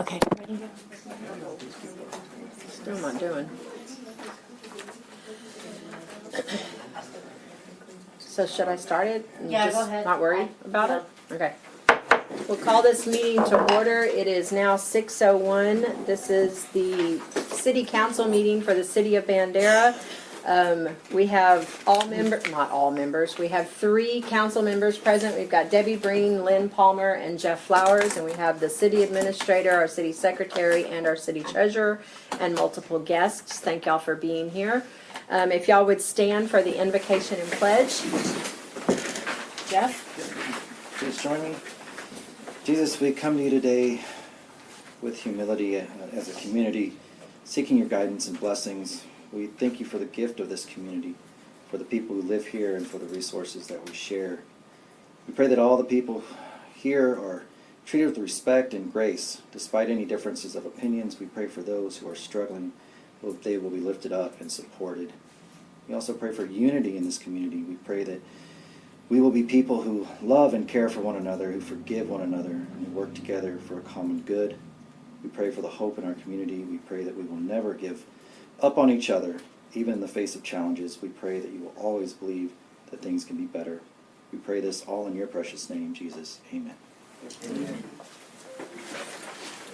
Okay. Still not doing. So should I start it? And Yeah, just go ahead. Not worried about it? Okay. We'll call this meeting to order. It is now 6:01. This is the city council meeting for the city of Bandera. We have not all members, we have 3 council members present. We've got Debbie Breen, Lynn Palmer, and Jeff Flowers, and we have the city administrator, our city secretary, and our city treasurer, and multiple guests. Thank y'all for being here. If y'all would stand for the invocation and pledge. Jeff? Please join me. Jesus, we come to you today with humility as a community, seeking your guidance and blessings. We thank you for the gift of this community, for the people who live here, and for the resources that we share. We pray that all the people here are treated with respect and grace. Despite any differences of opinions, we pray for those who are struggling, that they will be lifted up and supported. We also pray for unity in this community. We pray that we will be people who love and care for one another, who forgive one another, and who work together for a common good. We pray for the hope in our community. We pray that we will never give up on each other, even in the face of challenges. We pray that you will always believe that things can be better. We pray this all in your precious name, Jesus. Amen. Amen.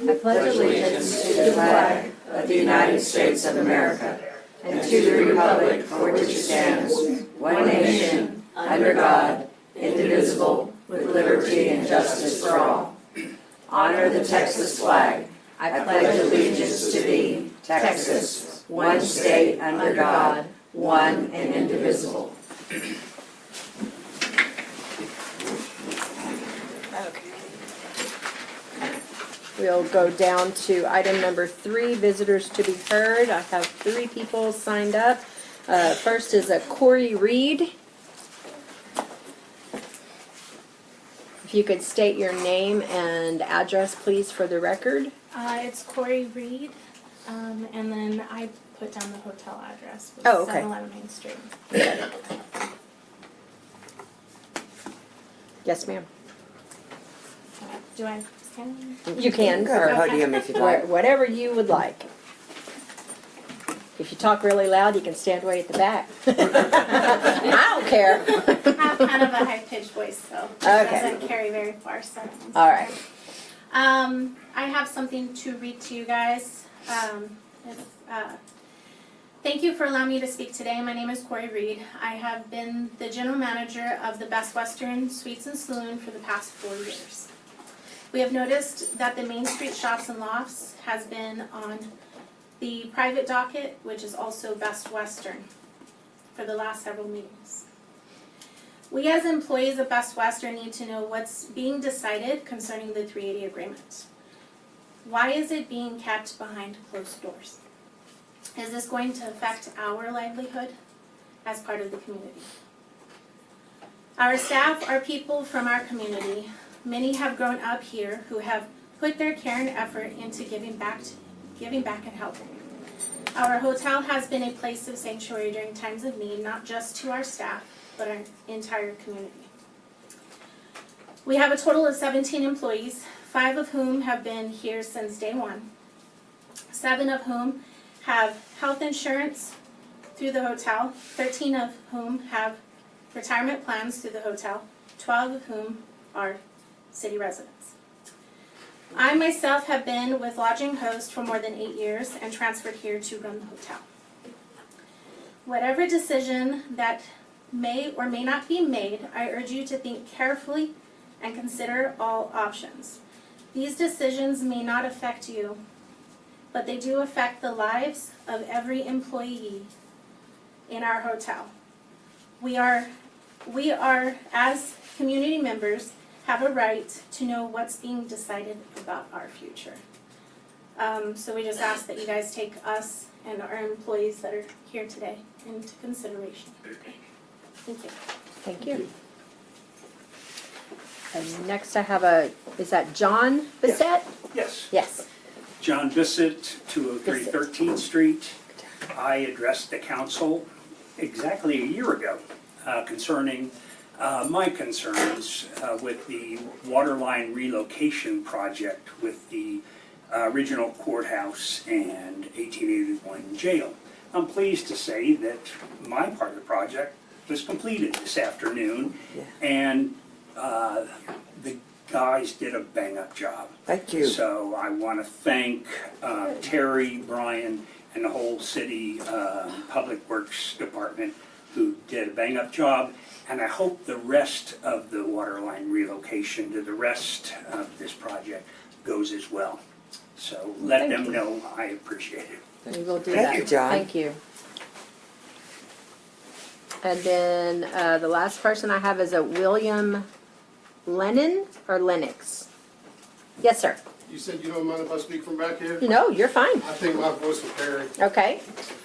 I pledge allegiance to the flag of the United States of America and to the republic for which it stands, one nation, under God, indivisible, with liberty and justice for all. Honor the Texas flag. I pledge allegiance to thee, Texas, one state under God, one and indivisible. Okay. We'll go down to item number 3, visitors to be heard. I have 3 people signed up. First is a Corey Reed. If you could state your name and address, please, for the record. It's Corey Reed, and then I put down the hotel address. Oh, okay. 711 Main Street. Yes, ma'am. Do I stand? You can. Grab a or podium if you'd like. Whatever you would like. If you talk really loud, you can stand way at the back. I don't care. I have kind of a high-pitched voice, so it Okay. doesn't carry very far. So. All right. I have something to read to you guys. Thank you for allowing me to speak today. My name is Corey Reed. I have been the general manager of the Best Western Suites and Saloon for the past 4 years. We have noticed that the Main Street Shops and Lofts has been on the private docket, which is also Best Western, for the last several meetings. We as employees of Best Western need to know what's being decided concerning the 380 agreement. Why is it being kept behind closed doors? Is this going to affect our livelihood as part of the community? Our staff are people from our community. Many have grown up here who have put their care and effort into giving back and helping. Our hotel has been a place of sanctuary during times of need, not just to our staff, but our entire community. We have a total of 17 employees, 5 of whom have been here since day one, 7 of whom have health insurance through the hotel, 13 of whom have retirement plans through the hotel, 12 of whom are city residents. I myself have been with Lodging Host for more than 8 years and transferred here to run the hotel. Whatever decision that may or may not be made, I urge you to think carefully and consider all options. These decisions may not affect you, but they do affect the lives of every employee in our hotel. We are, as community members, have a right to know what's being decided about our future. So we just ask that you guys take us and our employees that are here today into consideration. Thank you. Thank you. And next I have is that John Bissett? Yes. Yes. John Bissett, 203 13th Street. I addressed the council exactly a year ago concerning my concerns with the water line relocation project with the Regional Courthouse and 1881 Jail. I'm pleased to say that my part of the project was completed this afternoon, and the guys did a bang-up job. Thank you. So I want to thank Terry, Brian, and the whole city Public Works Department who did a bang-up job, and I hope the rest of the water line relocation to the rest of this project goes as well. So let Thank them you. know I appreciate it. We will do Thank that. you, John. Thank you. And then the last person I have is a William Lennon or Lennox. Yes, sir. You said you don't mind if I speak from back here? No, you're fine. I think my voice will carry. Okay.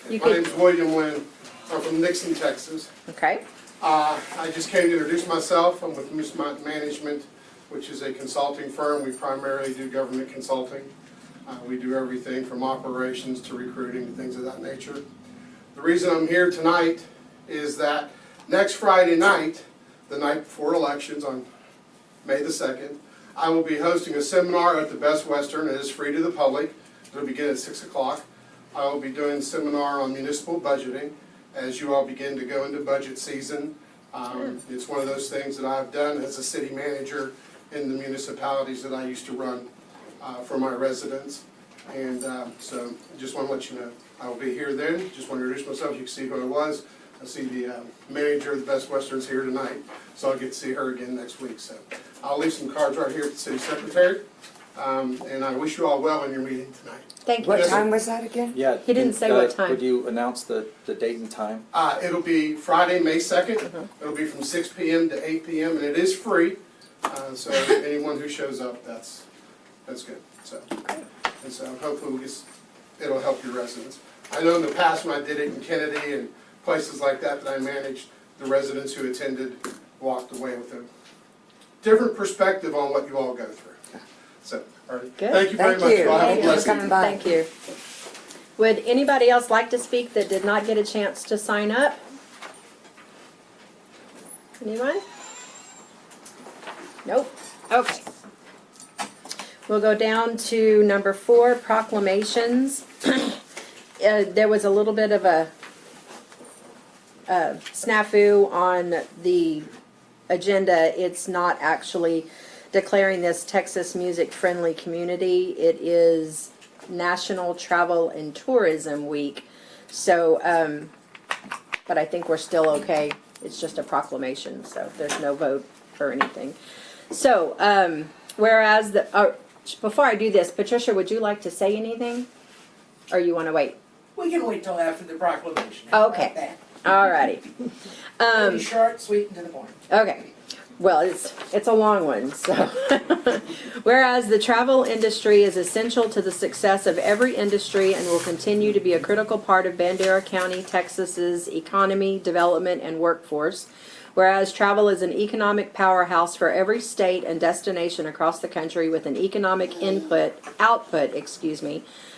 You My could. name's William Lynn. I'm from Nixon, Texas. Okay. I just came to introduce myself. I'm with Moosmont Management, which is a consulting firm. We primarily do government consulting. We do everything from operations to recruiting and things of that nature. The reason I'm here tonight is that next Friday night, the night before elections on May the 2nd, I will be hosting a seminar at the Best Western. It is free to the public. It'll begin at 6 o'clock. I will be doing a seminar on municipal budgeting as you all begin to go into budget season. It's one of those things that I've done as a city manager in the municipalities that I used to run for my residents. And so I just want to let you know, I will be here then. Just want to introduce myself. You can see who I was. I see the manager of the Best Western's here tonight, so I'll get to see her again next week. So I'll leave some cards right here at the city secretary, and I wish you all well in your meeting tonight. Thank you. What time was that again? Yeah. He didn't say what time. Would you announce the date and time? It'll be Friday, May 2nd. It'll be from 6 p.m. to 8 p.m., and it is free. So anyone who shows up, that's good. So, and so hopefully it'll help your residents. I know in the past when I did it in Kennedy and places like that I managed, the residents who attended walked away with a different perspective on what you all go through. So, all right. Good. Thank you very Thank much. you. Y'all have a Thank you for blessed coming evening. by. Thank you. Would anybody else like to speak that did not get a chance to sign up? Anyone? Nope. Okay. We'll go down to number 4, proclamations. There was a little bit of a snafu on the agenda. It's not actually declaring this Texas Music Friendly Community. It is National Travel and Tourism Week. So, but I think we're still okay. It's just a proclamation, so there's no vote or anything. So, whereas before I do this, Patricia, would you like to say anything? Or you want to wait? We can wait till after the proclamation. How about Okay. that? Alrighty. Pretty short, sweet, and to the point. Okay. Well, it's a long one, so. Whereas the travel industry is essential to the success of every industry and will continue to be a critical part of Bandera County, Texas's economy, development, and workforce. Whereas travel is an economic powerhouse for every state and destination across the country with an economic output,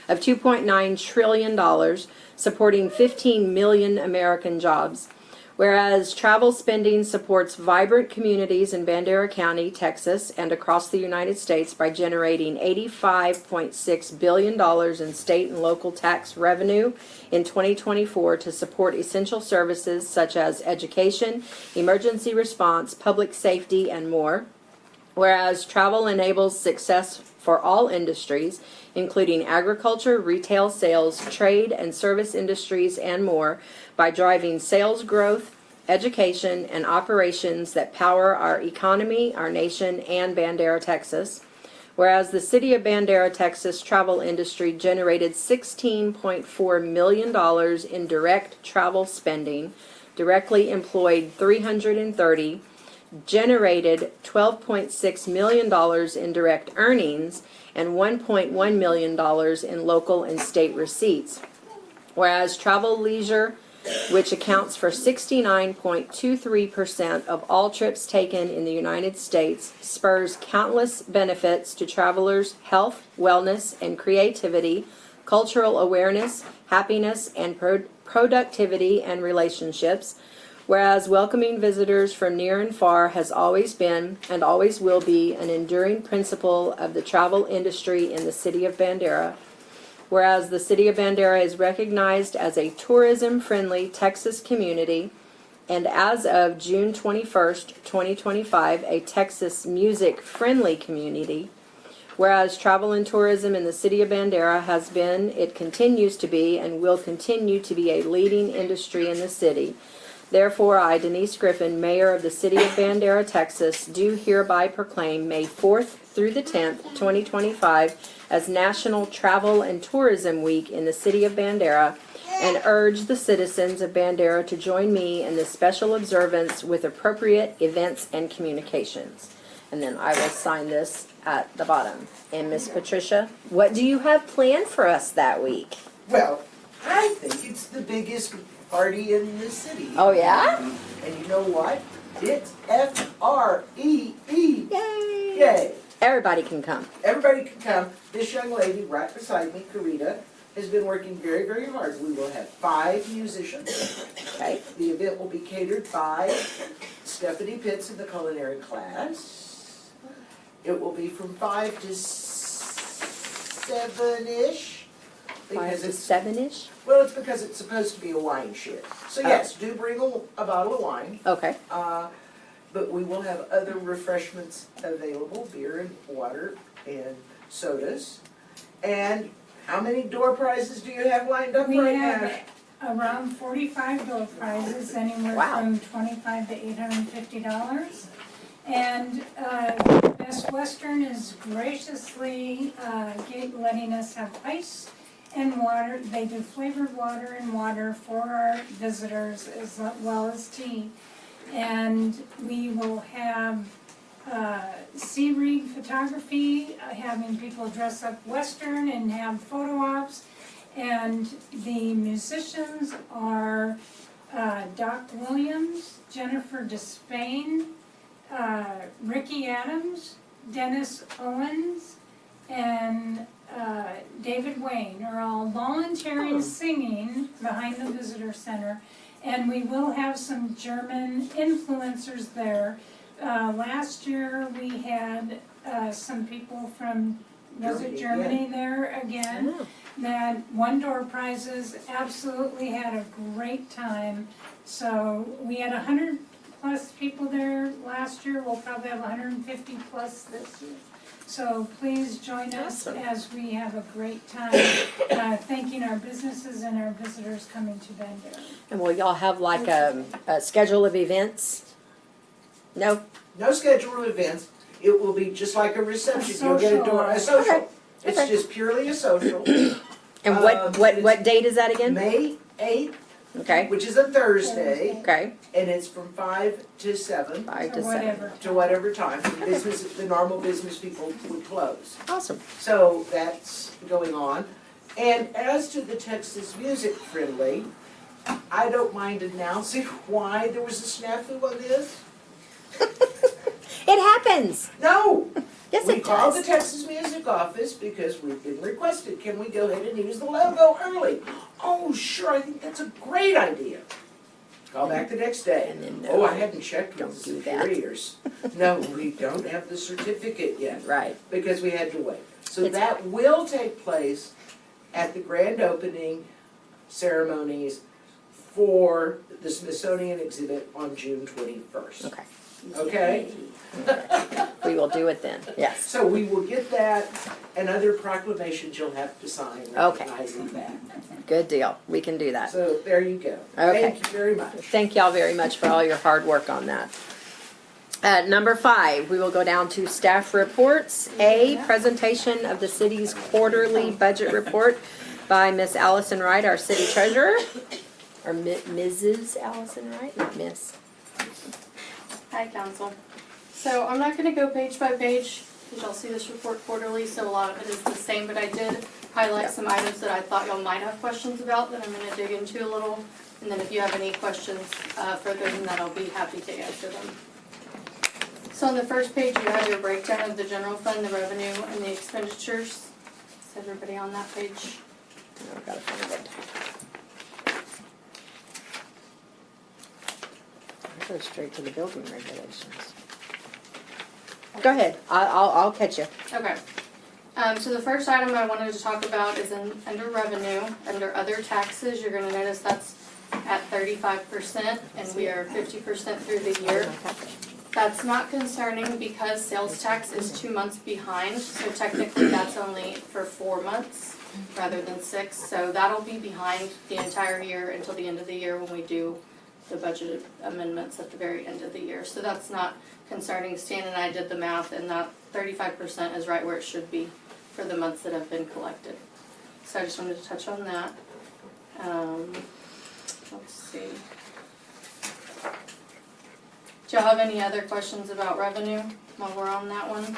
of $2.9 trillion, supporting 15 million American jobs. Whereas travel spending supports vibrant communities in Bandera County, Texas, and across the United States by generating $85.6 billion in state and local tax revenue in 2024 to support essential services such as education, emergency response, public safety, and more. Whereas travel enables success for all industries, including agriculture, retail sales, trade and service industries, and more, by driving sales growth, education, and operations that power our economy, our nation, and Bandera, Texas. Whereas the city of Bandera, Texas travel industry generated $16.4 million in direct travel spending, directly employed 330, generated $12.6 million in direct earnings, and $1.1 million in local and state receipts. Whereas travel leisure, which accounts for 69.23% of all trips taken in the United States, spurs countless benefits to travelers' health, wellness, and creativity, cultural awareness, happiness, and productivity and relationships. Whereas welcoming visitors from near and far has always been and always will be an enduring principle of the travel industry in the city of Bandera. Whereas the city of Bandera is recognized as a tourism-friendly Texas community, and as of June 21st, 2025, a Texas music-friendly community. Whereas travel and tourism in the city of Bandera has been, it continues to be, and will continue to be a leading industry in the city. Therefore, I, Denise Griffin, Mayor of the City of Bandera, Texas, do hereby proclaim May 4th through the 10th, 2025, as National Travel and Tourism Week in the City of Bandera, and urge the citizens of Bandera to join me in this special observance with appropriate events and communications. And then I will sign this at the bottom. And Miss Patricia, what do you have planned for us that week? Well, I think it's the biggest party in the city. Oh, yeah? And you know what? It's F-R-E-E. Yay! Yay. Everybody can come. Everybody can come. This young lady right beside me, Karita, has been working very, very hard. We will have 5 musicians. Okay. The event will be catered by Stephanie Pitts in the culinary class. It will be from 5 to 7-ish. 5 to 7-ish? Well, it's because it's supposed to be a wine shift. So yes, do bring a bottle of wine. Okay. But we will have other refreshments available, beer and water and sodas. And how many door prizes do you have lined up We right have now? around 45 door prizes, anywhere Wow. from $25 to $850. And Best Western is graciously letting us have ice and water. They do flavored water and water for our visitors as well as tea. And we will have Sea Reed photography, having people dress up Western and have photo ops. And the musicians are Doc Williams, Jennifer Despain, Ricky Adams, Dennis Owens, and David Wayne are all volunteering singing behind the visitor center. And we will have some German influencers there. Last year we had some people from, was it Germany there again? That won door prizes, absolutely had a great time. So we had 100 plus people there last year, we'll probably have 150 plus this year. So please join us Awesome. as we have a great time, thanking our businesses and our visitors coming to Bandera. And will y'all have like a schedule of events? No? No scheduled events. It will be just like a reception. You'll get a social. Okay. It's Okay. just purely a social. And what date is that again? May 8th, Okay. which is a Thursday, Okay. and it's from 5 to 7. 5 to Or 7. whatever. To whatever time the normal business people would close. Awesome. So that's going on. And as to the Texas Music Friendly, I don't mind announcing why there was a snafu on this. It happens. No! Yes, We it called the does. Texas Music Office because we've been requested, can we go ahead and use the logo early? Oh, sure, I think that's a great idea. Call back the next day. And then, Oh, I hadn't checked don't with the do that. superiors. No, we don't have the certificate yet. Right. Because we had to wait. So It's- that will take place at the grand opening ceremonies for the Smithsonian exhibit on June 21st. Okay. Okay? We will do it then. Yes. So we will get that and other proclamations you'll have to sign Okay. recognizing that. Good deal. We can do that. So there you go. Okay. Thank you very much. Thank y'all very much for all your hard work on that. Number 5, we will go down to staff reports. A, presentation of the city's quarterly budget report by Miss Allison Wright, our city treasurer. Or Mrs. Allison Wright, not Miss. Hi, council. So I'm not gonna go page by page, because y'all see this report quarterly, so a lot of it is the same, but I did highlight some items that I thought y'all might have questions about that I'm gonna dig into a little. And then if you have any questions further than that, I'll be happy to answer them. So on the first page, you have your breakdown of the general fund, the revenue, and the expenditures. Is everybody on that page? I've got to find it. Go straight to the building regulations. Go ahead, I'll catch you. Okay. So the first item I wanted to talk about is under revenue, under other taxes, you're gonna notice that's at 35%, and we are 50% through the year. That's not concerning because sales tax is 2 months behind, so technically that's only for 4 months rather than 6. So that'll be behind the entire year until the end of the year when we do the budget amendments at the very end of the year. So that's not concerning. Stan and I did the math, and that 35% is right where it should be for the months that have been collected. So I just wanted to touch on that. Let's see. Do y'all have any other questions about revenue while we're on that one?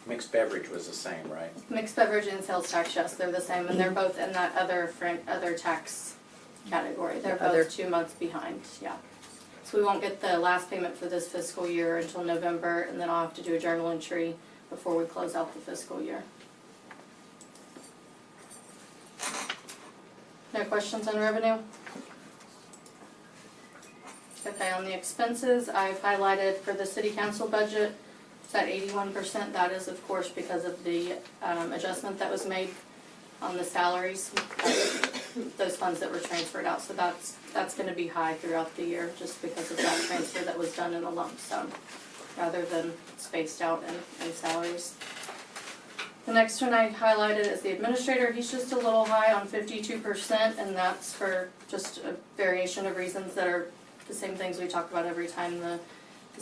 Mixed beverage was the same, right? Mixed beverage and sales tax, yes, they're the same, and they're both in that other tax category. They're Other- both 2 months behind, yeah. So we won't get the last payment for this fiscal year until November, and then I'll have to do a journal entry before we close out the fiscal year. No questions on revenue? Okay, on the expenses, I've highlighted for the city council budget, it's at 81%. That is, of course, because of the adjustment that was made on the salaries, those funds that were transferred out. So that's gonna be high throughout the year, just because of that transfer that was done in a lump sum, rather than spaced out in salaries. The next one I highlighted is the administrator. He's just a little high on 52%, and that's for just a variation of reasons that are the same things we talk about every time. The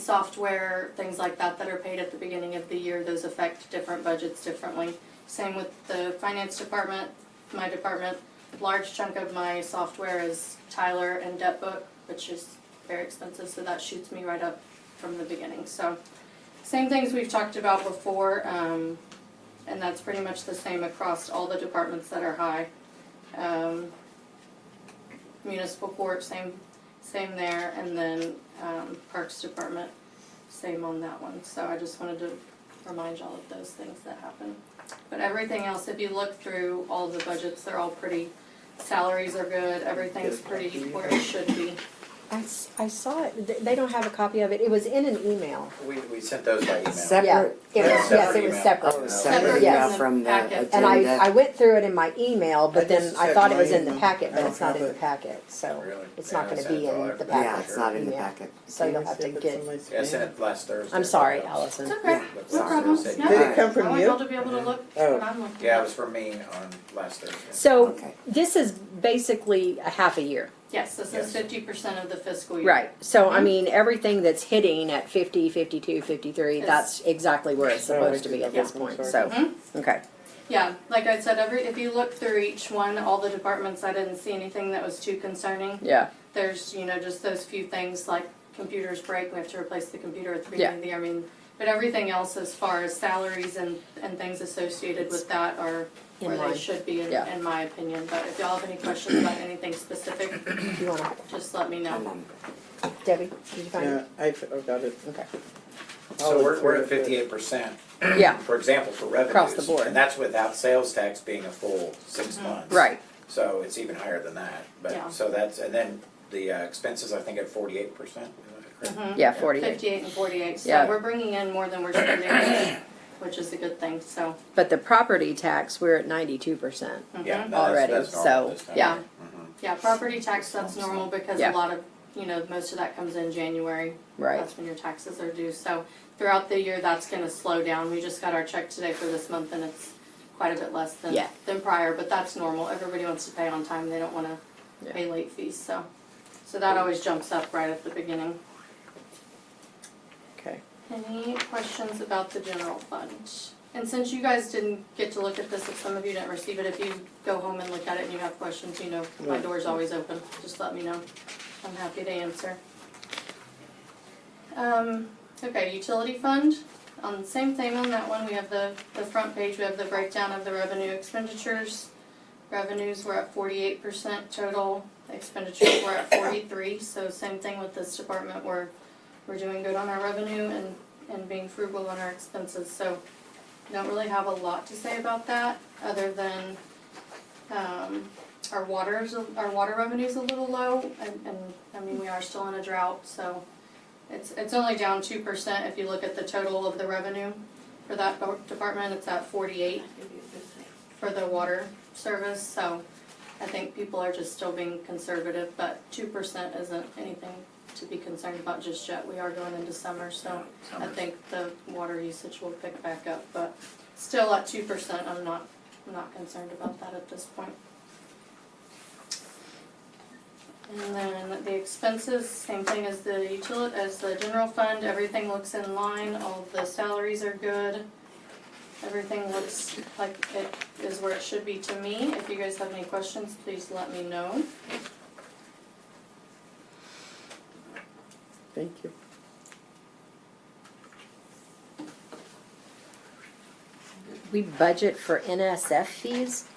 software, things like that that are paid at the beginning of the year, those affect different budgets differently. Same with the finance department, my department. Large chunk of my software is Tyler and DebtBook, which is very expensive, so that shoots me right up from the beginning. So same things we've talked about before, and that's pretty much the same across all the departments that are high. Municipal court, same there, and then Parks Department, same on that one. So I just wanted to remind y'all of those things that happen. But everything else, if you look through all the budgets, they're all pretty, salaries are good, everything's pretty where it should be. I saw it, they don't have a copy of it, it was in an email. We sent those by email. Yeah, Separate? it was, yes, Separate it was email. separate. Oh, Separate separate yes. email from the Packet. And I agenda? went through it in my email, I but then just I checked thought it my was in the email. packet, I but don't it's not have in the it. packet, so Really? it's Yeah, not I gonna sent be it all in the over. packet. Yeah, it's not in the email. packet. So you'll have to get, Yeah, I sent it last Thursday. I'm sorry, Allison. It's okay, But no last problem. Thursday. No, Did it come from I want you? y'all to be able to look Oh. what I'm looking Yeah, it at. was from me on last Thursday. So Okay. this is basically a half a year. Yes, this is Yes. 50% of the fiscal year. Right, so I Mhm. mean, everything that's hitting at 50, 52, 53, Is- that's exactly where it's supposed to be at this Yeah. point, so, Mhm. okay. Yeah, like I said, if you look through each one, all the departments, I didn't see anything that was too concerning. Yeah, There's, just those few things like computers break, we have to replace the computer at the Yeah. beginning of the year. I mean, but everything else as far as salaries and things associated with that are In where line. they should be Yeah. in my opinion. But if y'all have any questions about anything specific, you wanna, just let me know. Debbie, did you find Yeah, it? I've got it. Okay. So we're at 58%, Yeah, for example, for revenues. Across the board. And that's without sales tax being a full 6 months. right, So it's even higher than that. Yeah. But, so that's, and then the expenses, I think at 48%. Is that correct? Mhm. yeah, 48. 58 and 48, so Yeah. we're bringing in more than we're spending, which is a good thing, so. But the property tax, we're at 92%. Mhm. Yeah, no, that's- Already, that's normal so, this time. yeah. Mhm. Yeah, property tax, that's normal because Yeah. a lot of, most of that comes in January. Right, That's when your taxes are due, so throughout the year, that's gonna slow down. We just got our check today for this month and it's quite a bit less Yeah. than prior, but that's normal. Everybody wants to pay on time, they don't wanna Yeah. pay late fees, so that always jumps up right at the beginning. okay. Any questions about the general fund? And since you guys didn't get to look at this, if some of you didn't receive it, if you go home and look at it and you have questions, my door's always open, just let me know. I'm happy to answer. Okay, utility fund, on the same thing on that one, we have the front page, we have the breakdown of the revenue expenditures. Revenues were at 48% total, expenditures were at 43%, so same thing with this department, we're doing good on our revenue and being frugal on our expenses, so don't really have a lot to say about that, other than, our water revenue's a little low, and I mean, we are still in a drought, so it's only down 2% if you look at the total of the revenue for that department. It's at 48 for the water service, so I think people are just still being conservative, but 2% isn't anything to be concerned about just yet. We are going into summer, so I think the water usage will pick back up, but still at 2%, I'm not concerned about that at this point. And then the expenses, same thing as the general fund, everything looks in line, all of the salaries are good. Everything looks like it is where it should be to me. If you guys have any questions, please let me know. Thank you. We budget for NSF fees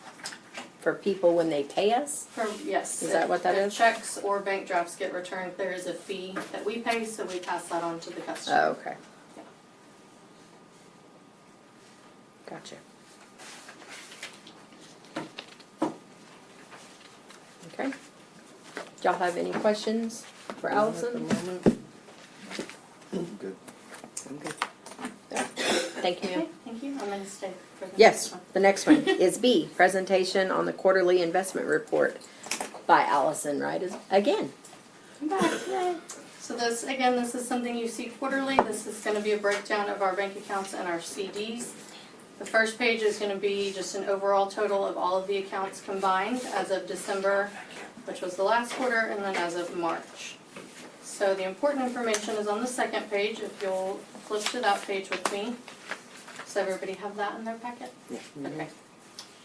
for people when they pay us? Yes. Is that what that if is? checks or bank drafts get returned, there is a fee that we pay, so we pass that on to the customer. Oh, okay. Yeah. Gotcha. Okay. Y'all have any questions for Allison? Good. Thank you, ma'am. Okay, thank you. I'm gonna stay for the Yes, next one. the next one is B, presentation on the quarterly investment report by Allison, right, again. I'm back, yay. So this is something you see quarterly. This is gonna be a breakdown of our bank accounts and our CDs. The first page is gonna be just an overall total of all of the accounts combined as of December, which was the last quarter, and then as of March. So the important information is on the second page, if you'll flip to that page with me. Does everybody have that in their packet? Yeah. Okay.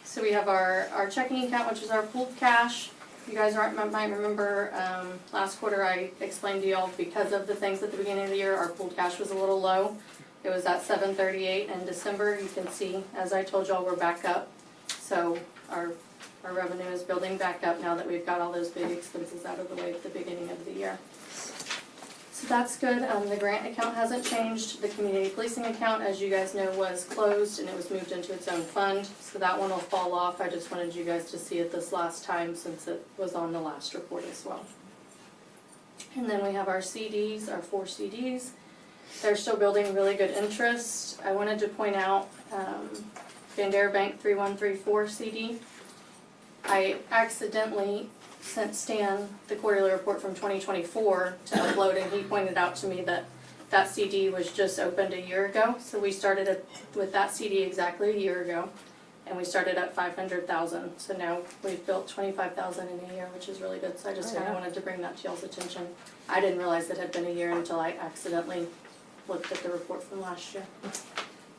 So we have our checking account, which is our pooled cash. You guys might remember, last quarter I explained to y'all, because of the things at the beginning of the year, our pooled cash was a little low. It was at 738 in December. You can see, as I told y'all, we're back up. So our revenue is building back up now that we've got all those big expenses out of the way at the beginning of the year. So that's good. The grant account hasn't changed. The community policing account, as you guys know, was closed and it was moved into its own fund. So that one will fall off. I just wanted you guys to see it this last time since it was on the last report as well. And then we have our CDs, our 4 CDs. They're still building really good interest. I wanted to point out Bandera Bank 3134 CD. I accidentally sent Stan the quarterly report from 2024 to upload, and he pointed out to me that that CD was just opened a year ago. So we started with that CD exactly a year ago, and we started at 500,000. So now we've built 25,000 in a year, which is really good. So I just kind of wanted to bring that to y'all's attention. I didn't realize it had been a year until I accidentally looked at the report from last year.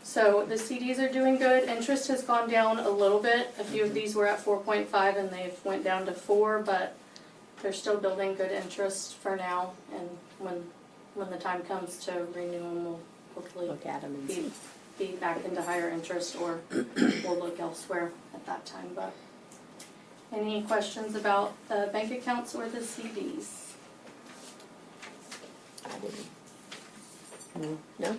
So the CDs are doing good. Interest has gone down a little bit. A few of these were at 4.5 and they've went down to 4, but they're still building good interest for now. And when the time comes to renew them, we'll hopefully Look at them and see. be back into higher interest, or we'll look elsewhere at that time. But any questions about the bank accounts or the CDs? No?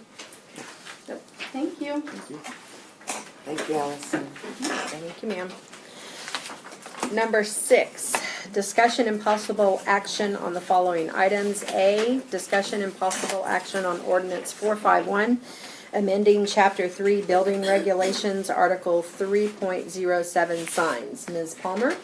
Nope. Thank you. Thank you, Allison. Thank you, ma'am. Number 6, discussion and possible action on the following items. A, discussion and possible action on ordinance 451, amending chapter 3 building regulations, article 3.07 signs. Ms. Palmer?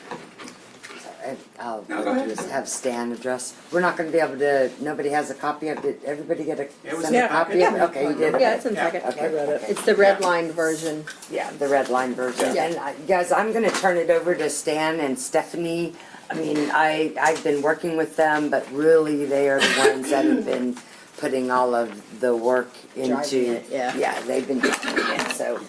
I'll No, go ahead. just have Stan address. We're not gonna be able to, nobody has a copy of it. Everybody get a, It was send in a the copy packet. of it? Okay, you did? Yeah, it's in the packet. Okay, okay. It's the red line version. Yeah, the red line version. Yeah. And guys, I'm gonna turn it over to Stan and Stephanie. I mean, I've been working with them, but really they are the ones that have been putting all of the work into. Driving it, yeah. Yeah, they've been doing it, so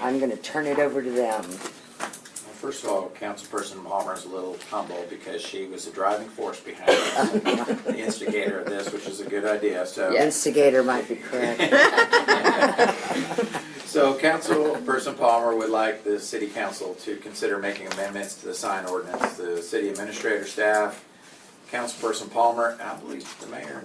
I'm gonna turn it over to them. Well, first of all, Councilperson Palmer is a little humble because she was the driving force behind it, the instigator of this, which is a good idea, so. Instigator might be correct. So Councilperson Palmer would like the city council to consider making amendments to the sign ordinance. The city administrator staff, Councilperson Palmer, and I believe the mayor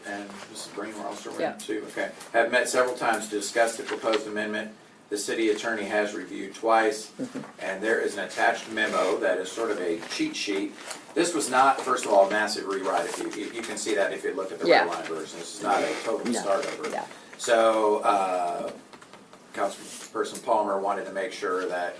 and Mrs. Green were also Yeah. in too, okay, have met several times to discuss the proposed amendment the city attorney has reviewed twice, and there is an attached memo that is sort of a cheat sheet. This was not, first of all, a massive rewrite. If you can see that if you look at the Yeah. red line version. This is not a total No. start over. Yeah. So, Councilperson Palmer wanted to make sure that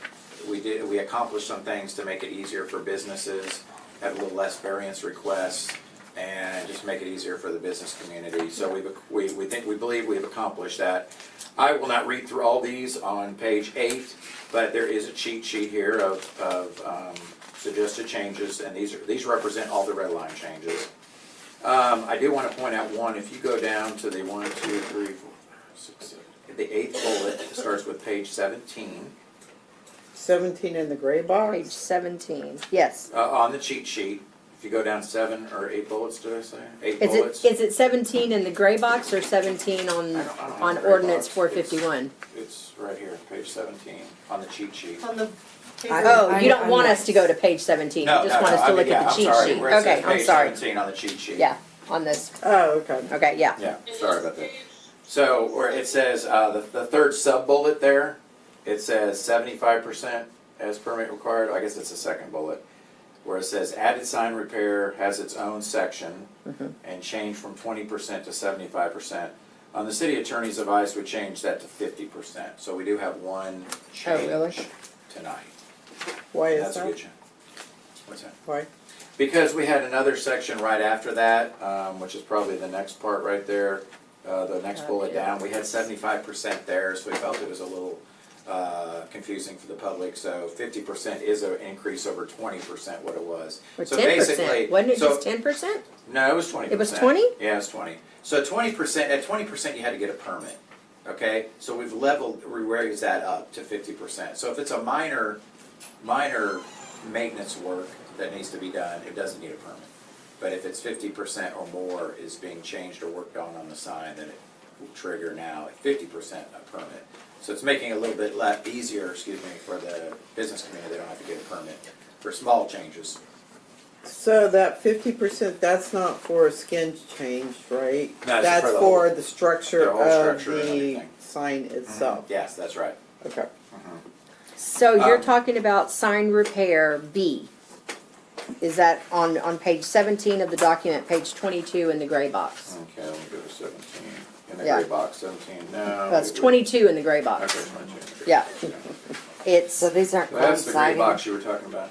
we accomplished some things to make it easier for businesses, have a little less variance requests, and just make it easier for the business community. So we believe we've accomplished that. I will not read through all these on page 8, but there is a cheat sheet here of suggested changes, and these represent all the red line changes. I do want to point out one, if you go down to the 1, 2, 3, 4, 6, 7, the 8th bullet, it starts with page 17. 17 in the gray Page box? 17, yes. On the cheat sheet, if you go down 7 or 8 bullets, did I say? 8 Is bullets. it 17 in the gray box or 17 I on, don't have on the gray ordinance box. 451? It's right here, page 17, on the cheat sheet. On the. Oh, you don't want us to go to page 17, you No, just no, want no, us to I mean, look yeah, at the I'm cheat sorry, sheet? where it Okay, says I'm page sorry. 17 on the cheat sheet. Yeah, on this, Oh, okay. okay, yeah. Yeah, sorry about that. So, where it says, the third sub-bullet there, it says 75% as permit required, I guess it's the second bullet, where it says added sign repair has its own section and change from 20% to 75%. On the city attorney's advice, we changed that to 50%, so we do have one Oh, really? change tonight. Why is That's a that? good change. What's that? Why? Because we had another section right after that, which is probably the next part right there, the next bullet down. We had 75% there, so we felt it was a little confusing for the public. So 50% is an increase over 20% what it was. Or So 10%, basically, wasn't it so- just 10%? No, it was 20%. It was 20? Yeah, it was 20. So 20%, at 20% you had to get a permit, okay? So we've raised that up to 50%. So if it's a minor maintenance work that needs to be done, it doesn't need a permit. But if it's 50% or more is being changed or worked on the sign, then it will trigger now at 50% a permit. So it's making it a little bit easier, for the business community. They don't have to get a permit for small changes. So that 50%, that's not for a skin change, right? No, it's That's for the for whole- the structure the whole of structure and the everything. sign itself. Yes, that's right. Okay. So you're Um, talking about sign repair B. Is that on page 17 of the document, page 22 in the gray box? Okay, let me go to 17. In the Yeah. gray box, 17, no. That's 22 in the gray Okay, box. 22. Yeah. It's, So these aren't That's the gray coinciding? box you were talking about.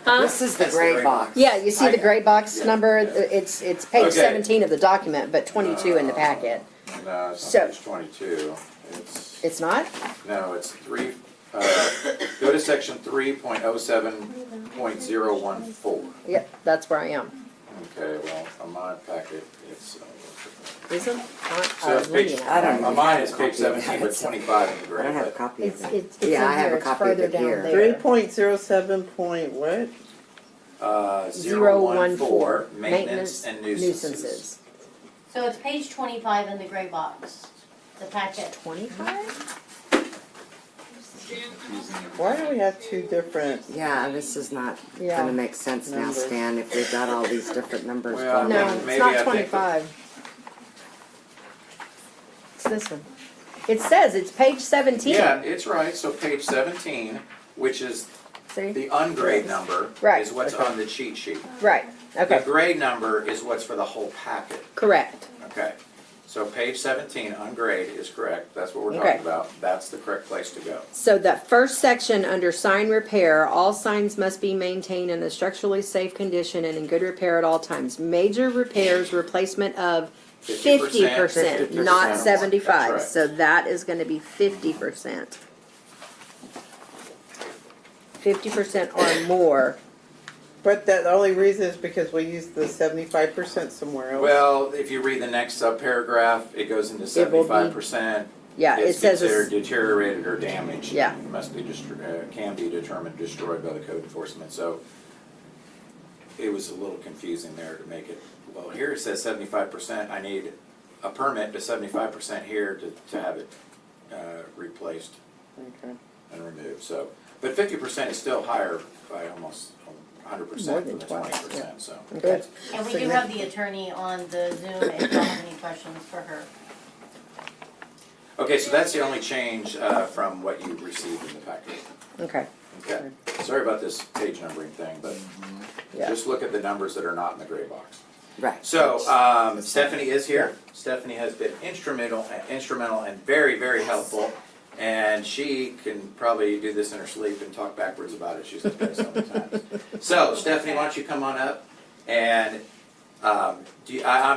huh? This is the That's the gray gray box. Yeah, you see the gray box Yeah, number, yeah. it's page Okay. 17 of the document, but 22 in the packet. No, it's So- not page 22. It's not? No, it's 3, go to section 3.07.014. Yep, that's where I am. Okay, well, on my packet, it's, Isn't? so it's page, I don't on even mine have it's a page copy of 17, that. but 25 in the I gray. don't have a but- copy of It's, it. it's Yeah, I in have here, a it's copy of further it down here. there. 3.07 point what? 014, maintenance and nuisances. So it's page 25 in the gray box, the packet. 25? Why do we have two different? Yeah, this is not Yeah. gonna make sense now, Numbers. Stan, if we've got all these different numbers. Well, going No, on. it's maybe I not think 25. It's this one. It says it's page 17. Yeah, it's right, so page 17, which is See? the ungrade number, Right. is what's on the cheat sheet. Right, The okay, grade number is what's for the whole packet, correct. okay? So page 17, ungrade is correct, that's what we're Okay. talking about, that's the correct place to go. So that first section under sign repair, all signs must be maintained in a structurally safe condition and in good repair at all times. Major repairs, replacement of 50%, not 50%. 75. That's right. So that is gonna be 50%. 50% or more. But the only reason is because we use the 75% somewhere else. Well, if you read the next subparagraph, it goes into It will be- 75%. Yeah, it It's says considered it's, deteriorated or damaged. Yeah. Must be, can be determined destroyed by the code enforcement, so it was a little confusing there to make it, well, here it says 75%, I need a permit to 75% here to have it replaced Okay. and removed, so. But 50% is still higher by almost 100% More than than the twice, 20%, so. good. And we do have the attorney on the Zoom if you have any questions for her. Okay, so that's the only change from what you received in the packet. Okay, Okay, sorry about this page numbering thing, but yeah. just look at the numbers that are not in the gray box. Right. So, Stephanie is here. Stephanie has been instrumental and very, very helpful. And she can probably do this in her sleep and talk backwards about it. She's done it so many times. So, Stephanie, why don't you come on up? And I'm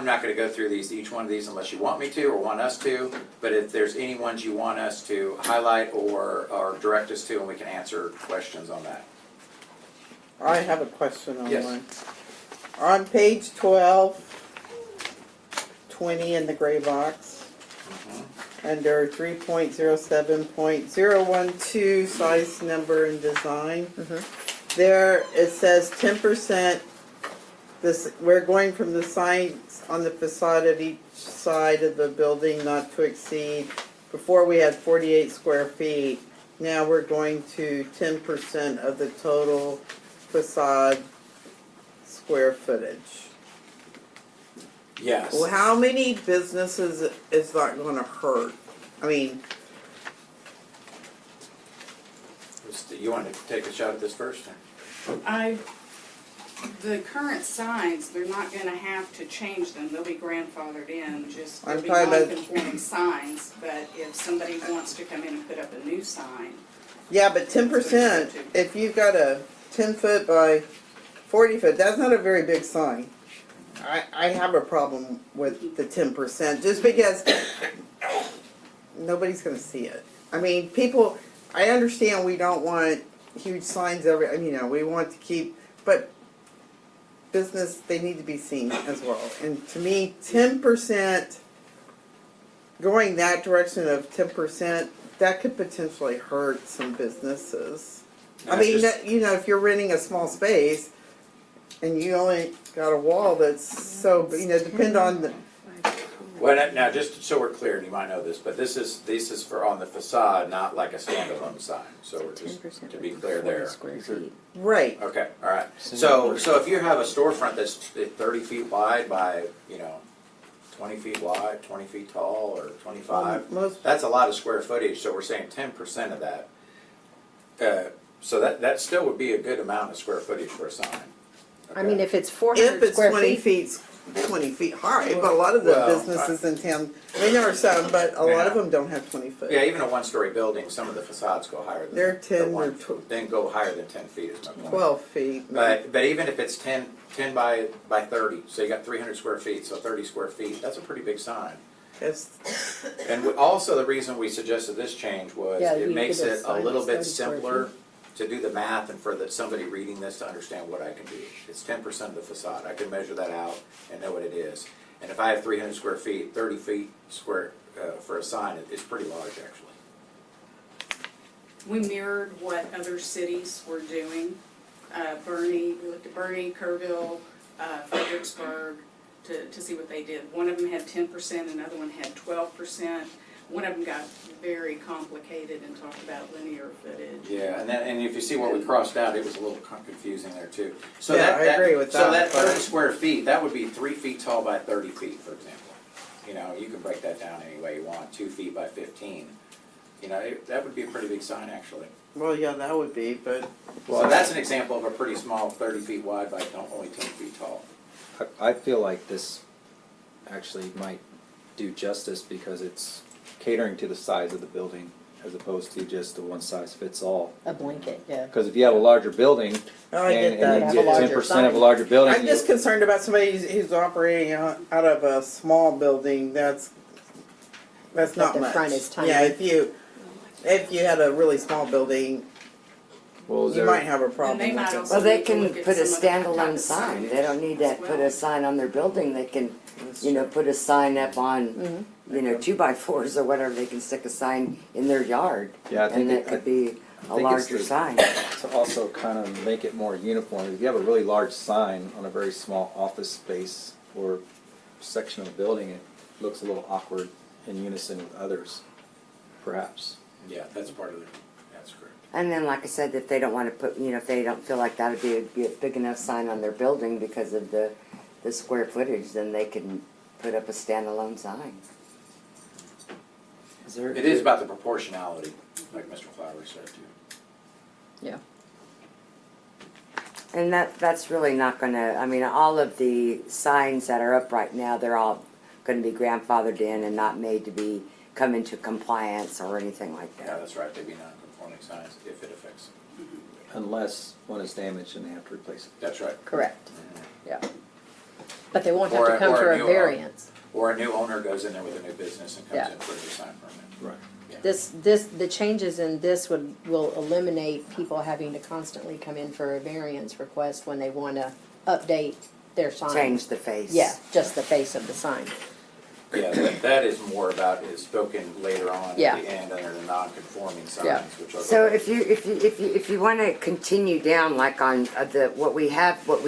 not going to go through each one of these unless you want me to or want us to. But if there's any ones you want us to highlight or direct us to, and we can answer questions on that. I have a question on Yes. one. On page 12, 20 in the gray box, under 3.07.012, size, number, and design, there it says 10%. We're going from the signs on the facade of each side of the building not to exceed. Before we had 48 square feet. Now we're going to 10% of the total facade square footage. Yes. Well, how many businesses is that going to hurt? I mean, You want to take a shot at this first? The current signs, they're not gonna have to change them, they'll be grandfathered in, just, they'll I'm be talking about- non-conforming signs, but if somebody wants to come in and put up a new sign, yeah, but 10%, if you've got a 10-foot by 40-foot, that's not a very big sign. I have a problem with the 10%, just because nobody's going to see it. I mean, people, I understand we don't want huge signs we want to keep, but business, they need to be seen as well. And to me, 10%, going that direction of 10%, that could potentially hurt some businesses. I mean, if you're renting a small space and you only got a wall that's so, depend on the, Well, now, just so we're clear, and you might know this, but this is for on the facade, not like a standalone sign. So we're just, to be clear there. right. Okay, all right. So if you have a storefront that's 30 feet wide by, 20 feet wide, 20 feet tall, or 25, that's a lot of square footage, so we're saying 10% of that. So that still would be a good amount of square footage for a sign. I mean, Okay. if it's 400 If it's square 20 feet. feet, 20 feet high, but a lot of the Well, businesses in town, there are some, but a lot of them don't have 20 foot. Yeah, even a one-story building, some of the facades go higher than. They're 10 the or one- Then go higher than 10 feet is my point. 12 feet. But even if it's 10 by 30, so you got 300 square feet, so 30 square feet, that's a pretty big sign. It's, And also the reason we suggested this change was Yeah, it you makes could have it a signed little bit 30 square simpler to do the math and for somebody reading this to understand what I can do. It's 10% of the facade. I can measure that out and know what it is. And if I have 300 square feet, 30 feet square for a sign, it's pretty large actually. we mirrored what other cities were doing. We looked at Bernie, Kerrville, Fredericksburg, to see what they did. One of them had 10%, another one had 12%. One of them got very complicated and talked about linear footage. Yeah, and if you see what we crossed out, it was a little confusing there too. So Yeah, I agree with So that, that 30 but- square feet, that would be 3 feet tall by 30 feet, for example. You can break that down any way you want, 2 feet by 15. That would be a pretty big sign actually. well, yeah, that would be, but So that's an example of a pretty small, 30 feet wide by only 10 feet tall. I feel like this actually might do justice because it's catering to the size of the building as opposed to just a one-size-fits-all. A blanket, yeah. Because if you have a larger building Oh, I get and that. you Have get a larger 10% of a sign. larger building, I'm just concerned about somebody who's operating out of a small building. That's not the much. front is tiny. Yeah, if you had a really small building, well, is you there, might have a problem And they might with it. also Well, they need to can look at put a some of the type standalone of sign. signage They don't need to as put well. a sign on their building. They can, put a sign up on, 2x4s or whatever. They can stick a sign in their yard. Yeah, I think And it could be a think it's larger the- sign. to also kind of make it more uniform. If you have a really large sign on a very small office space or section of a building, it looks a little awkward in unison with others, perhaps. Yeah, that's part of it. That's correct. And then, like I said, if they don't want to put, if they don't feel like that would be a big enough sign on their building because of the square footage, then they can put up a standalone sign. Is there? It is about the proportionality, like Mr. Flowers said too. Yeah. And that's really not gonna, I mean, all of the signs that are up right now, they're all gonna be grandfathered in and not made to come into compliance or anything like Yeah, that. that's right, they'd be non-conforming signs if it affects them. Unless one is damaged and they have to replace it. That's right. Correct, Mhm. yeah. But they won't have Or to a- come or a for a new variance. Or a new owner goes in there with a new business and Yeah. comes in for a new sign permit. Right. The changes in this will eliminate people having to constantly come in for a variance request when they wanna update their sign. Change the face. Yeah, just the face of the sign. Yeah, that is more about, is spoken later on Yeah. at the end under the non-conforming signs, Yeah. which are. So if you wanna continue down, like on what we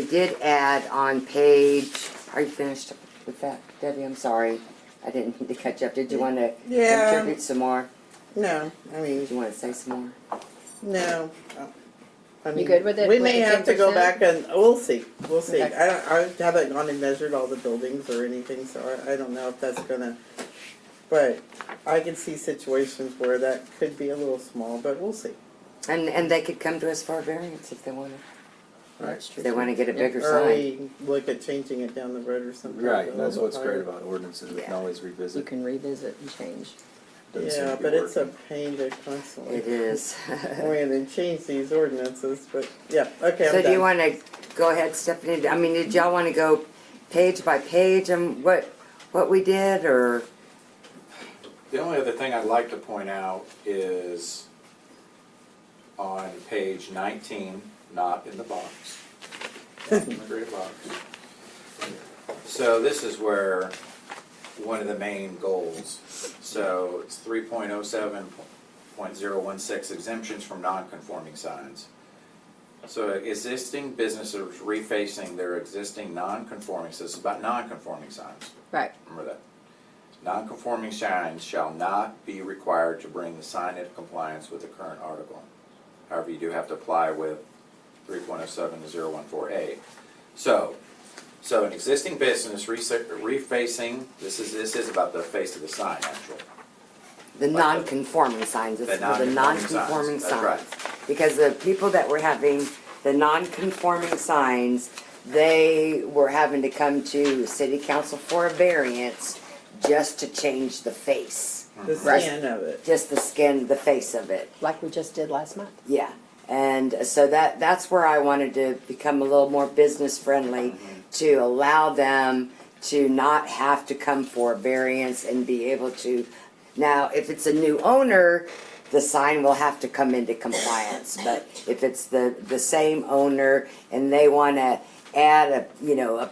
did add on page, are you finished with that, Debbie? I'm sorry, I didn't mean to cut you up. Did you wanna Yeah. contribute some more? No, I mean, Did you wanna say some more? no. I mean, good with it, We with may the have to go 10%? back and, we'll see, we'll see. Okay. I haven't gone and measured all the buildings or anything, so I don't know if that's gonna, but I can see situations where that could be a little small, but we'll see. And they could come to us for a variance if they wanna, That's true. if they wanna get a bigger Or sign. we look at changing it down the road or something. Right, a and that's little what's bit great higher. about ordinances, we can Yeah. always You revisit. can revisit and change. Doesn't seem to Yeah, be but it's a working. pain to constantly. It is. Go in and change these ordinances, but yeah, okay, I'm So do you done. wanna go ahead, Stephanie? I mean, did y'all wanna go page by page and what we did, or? The only other thing I'd like to point out is on page 19, not in the box, not in the gray box. So this is where one of the main goals, so it's 3.07.016 exemptions from non-conforming signs. So existing businesses refacing their existing non-conforming, so this is about non-conforming signs. Right. Remember that. Non-conforming signs shall not be required to bring the sign into compliance with the current article. However, you do have to apply with 3.07.014A. So an existing business refacing, this is about the face of the sign, actually. The non-conforming signs, it's The for the non-conforming non-conforming signs, that's signs. Because the people that were having the non-conforming signs, they were having to come to city council for a variance just to change the face. The Right. skin of it. Just the skin, the face of it. Like we just did last month. Yeah, and so that's where I wanted to become a little more business friendly, to allow them to not have to come for a variance and be able to. Now, if it's a new owner, the sign will have to come into compliance. But if it's the same owner and they want to add a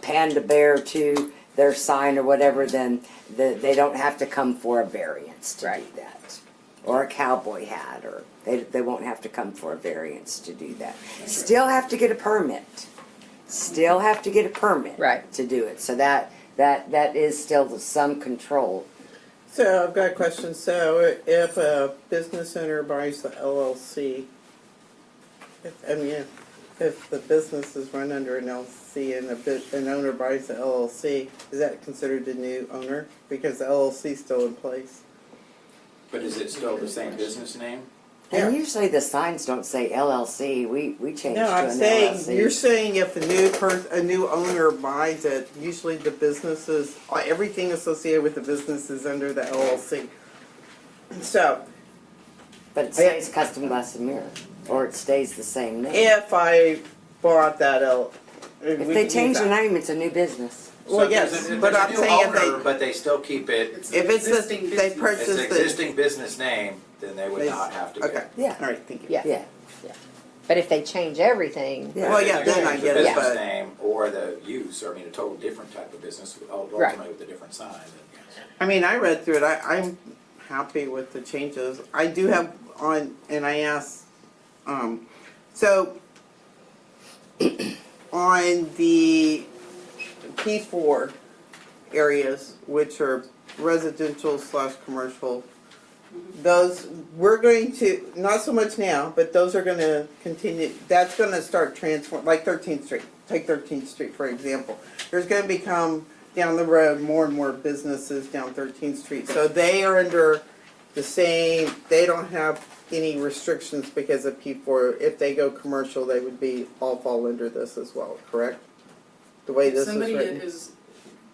panda bear to their sign or whatever, then they don't have to come for a variance to do that. Or a cowboy hat, or they won't have to come for a variance to do that. Still have to get a permit. Still have to get a permit. Right. To do it. So that is still some control. So I've got a question. So if a business owner buys the LLC, if the business is run under an LLC and an owner buys the LLC, is that considered a new owner? Because the LLC is still in place. But is it still the same business name? And Yeah. usually the signs don't say LLC. We changed No, to I'm an saying, LLC. you're saying if a new owner buys it, usually the businesses, everything associated with the business is under the LLC. So, But it says Custom Glass and Mirror, or it stays the same name. if I bought that If they change the name, it's a new business. Well, So yes, there's but a I'm new saying owner, but they still keep it, if it's Existing they business. it's purchase an the. existing business name, then they would They- not have to. Okay, Yeah. all right, thank you. Yeah. Yeah. But if they change everything, Yeah. Well, yeah, then I get it, The business but, name or the use, or I mean, a total different type of business, ultimately with a different sign, then yes. I mean, I read through it, I'm happy with the changes. I do have on, and I asked, so, on the P4 areas, which are residential / commercial, those, we're going to, not so much now, but those are gonna continue, that's gonna start transform, like 13th Street, take 13th Street for example. There's gonna become, down the road, more and more businesses down 13th Street, so they are under the same, they don't have any restrictions because of P4. If they go commercial, they would be, all fall under this as well, correct? The way If this is somebody written?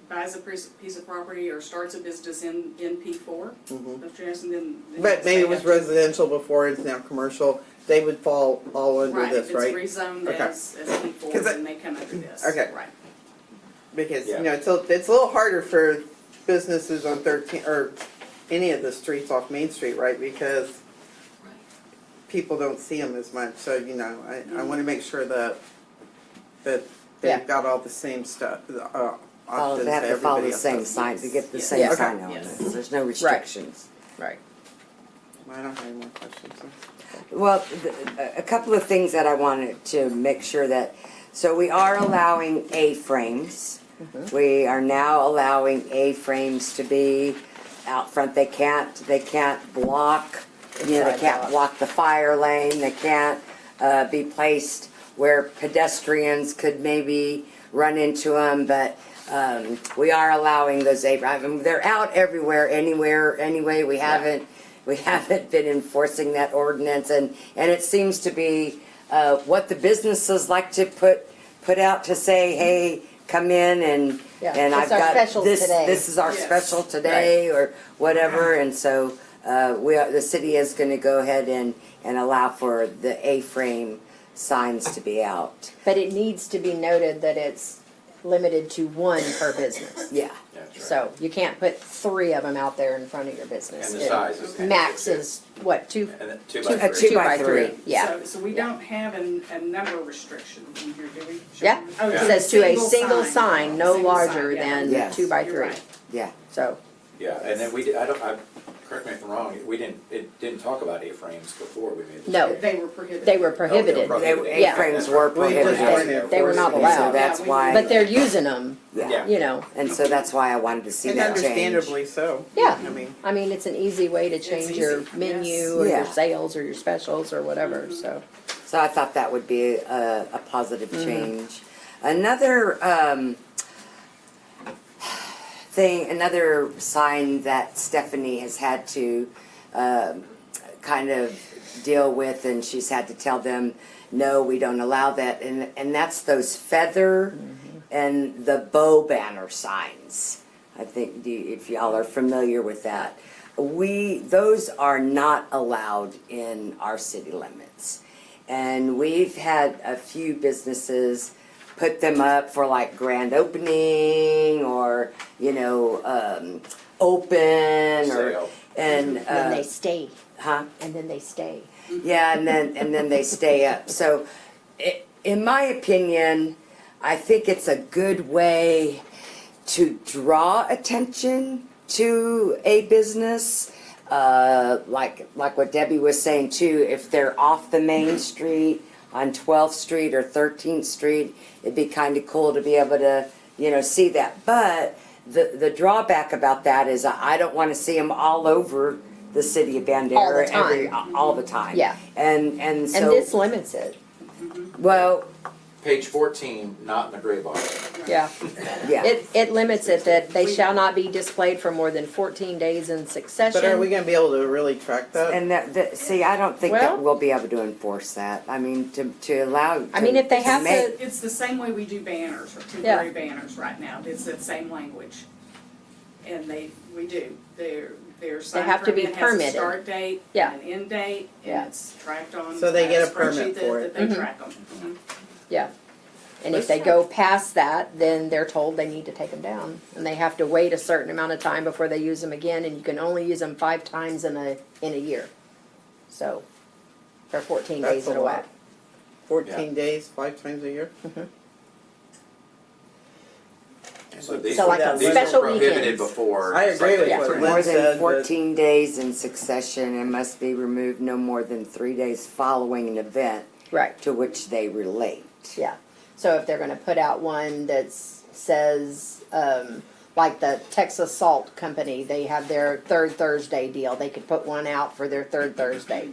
buys a piece of property or starts a business in P4, Mhm. Mr. Anderson, then. But maybe they it was have to- residential before, it's now commercial, they would fall all under Right, this, if right? it's rezoned Okay. as P4, 'Cause then they come under this. Okay. Right. Because, Yeah. you know, it's a little harder for businesses on 13, or any of the streets off Main Street, right? Because people don't see them as much, so, you know, I wanna make sure that Yeah. they've got all the same stuff, options They have that to follow everybody the else same does. sign, to get the Yes. same Yeah. sign Okay. elements. Yes. There's no restrictions. Right. I don't have any more questions. Well, a couple of things that I wanted to make sure that, so we are allowing A-frames. We are now allowing A-frames to be out front. They can't block, you know, they can't block the fire lane. They can't be placed where pedestrians could maybe run into them, but we are allowing those A-frames. I mean, they're out everywhere, anywhere, anyway. We haven't been enforcing that ordinance, and it seems to be what the businesses like to put out to say, hey, come in and Yeah, and it's I've our got specials this. today. This is our Yes. special today, or whatever. And so the city is going to go ahead and allow for the A-frame signs to be out. But it needs to be noted that it's limited to one per business. Yeah. That's right. So you can't put 3 of them out there in front of your business. And the size is. Max is what, 2? And then 2 Two- by a 3. 2 by 3. Yeah. So we don't have a number restriction in here, do we? Yeah. Oh, It to says to a single sign. sign, no Single sign, larger yeah. than Yes. 2 by You're 3. right. Yeah. So, Yeah, and then we did, correct me if I'm wrong, it didn't talk about A-frames before we made this. No. change. They were prohibited. they were prohibited. prohibited. Yeah. A-frames were We just prohibited. weren't They were not enforcing it. So allowed. that's Yeah, we- why. But they're using them, Yeah. you know. And so that's why I wanted to see And that change. understandably so. Yeah. I mean, It's an easy way to change your easy, menu yes. or your Yeah. sales or your specials or whatever, so. So I thought that would be a positive change. Another another sign that Stephanie has had to kind of deal with, and she's had to tell them, no, we don't allow that, and that's those feather and the bow banner signs. I think if y'all are familiar with that. Those are not allowed in our city limits. And we've had a few businesses put them up for like grand opening or, you know, open or, Sale. and, Then they stay, huh? and then they stay. Yeah, and then they stay up. So, in my opinion, I think it's a good way to draw attention to a business. Like what Debbie was saying too, if they're off the main street on 12th Street or 13th Street, it'd be kind of cool to be able to, you know, see that. But the drawback about that is I don't want to see them all over the city of Bandera All the time. all the time. Yeah. And so And this limits it, well, Page 14, not in the gray box. yeah. yeah. It limits it that they shall not be displayed for more than 14 days in succession. but are we gonna be able to really track that? And see, I don't think that Well- we'll be able to enforce that. I mean, to allow. I mean, if they have make- to, It's the same way we do banners, or Yeah. temporary banners right now, it's the same language. And we do, their sign have to be permit has a permitted. start date, Yeah. and an end date, Yeah. and it's tracked on. So they get a spreadsheet permit that- for it. That they Mhm. track them. yeah. And if they go past that, then they're told they need to take them down. And they have to wait a certain amount of time before they use them again, and you can only use them 5 times in a year. So, for 14 That's days a in a lot. whack. 14 days, 5 times a year? So these So like were, on these were special prohibited weekends. before. I agree with site what plan. Lynn More than said, but- 14 days in succession and must be removed no more than 3 days following an event Right. to which they relate. Yeah, so if they're gonna put out one that says, like the Texas Salt Company, they have their third Thursday deal, they could put one out for their third Thursday.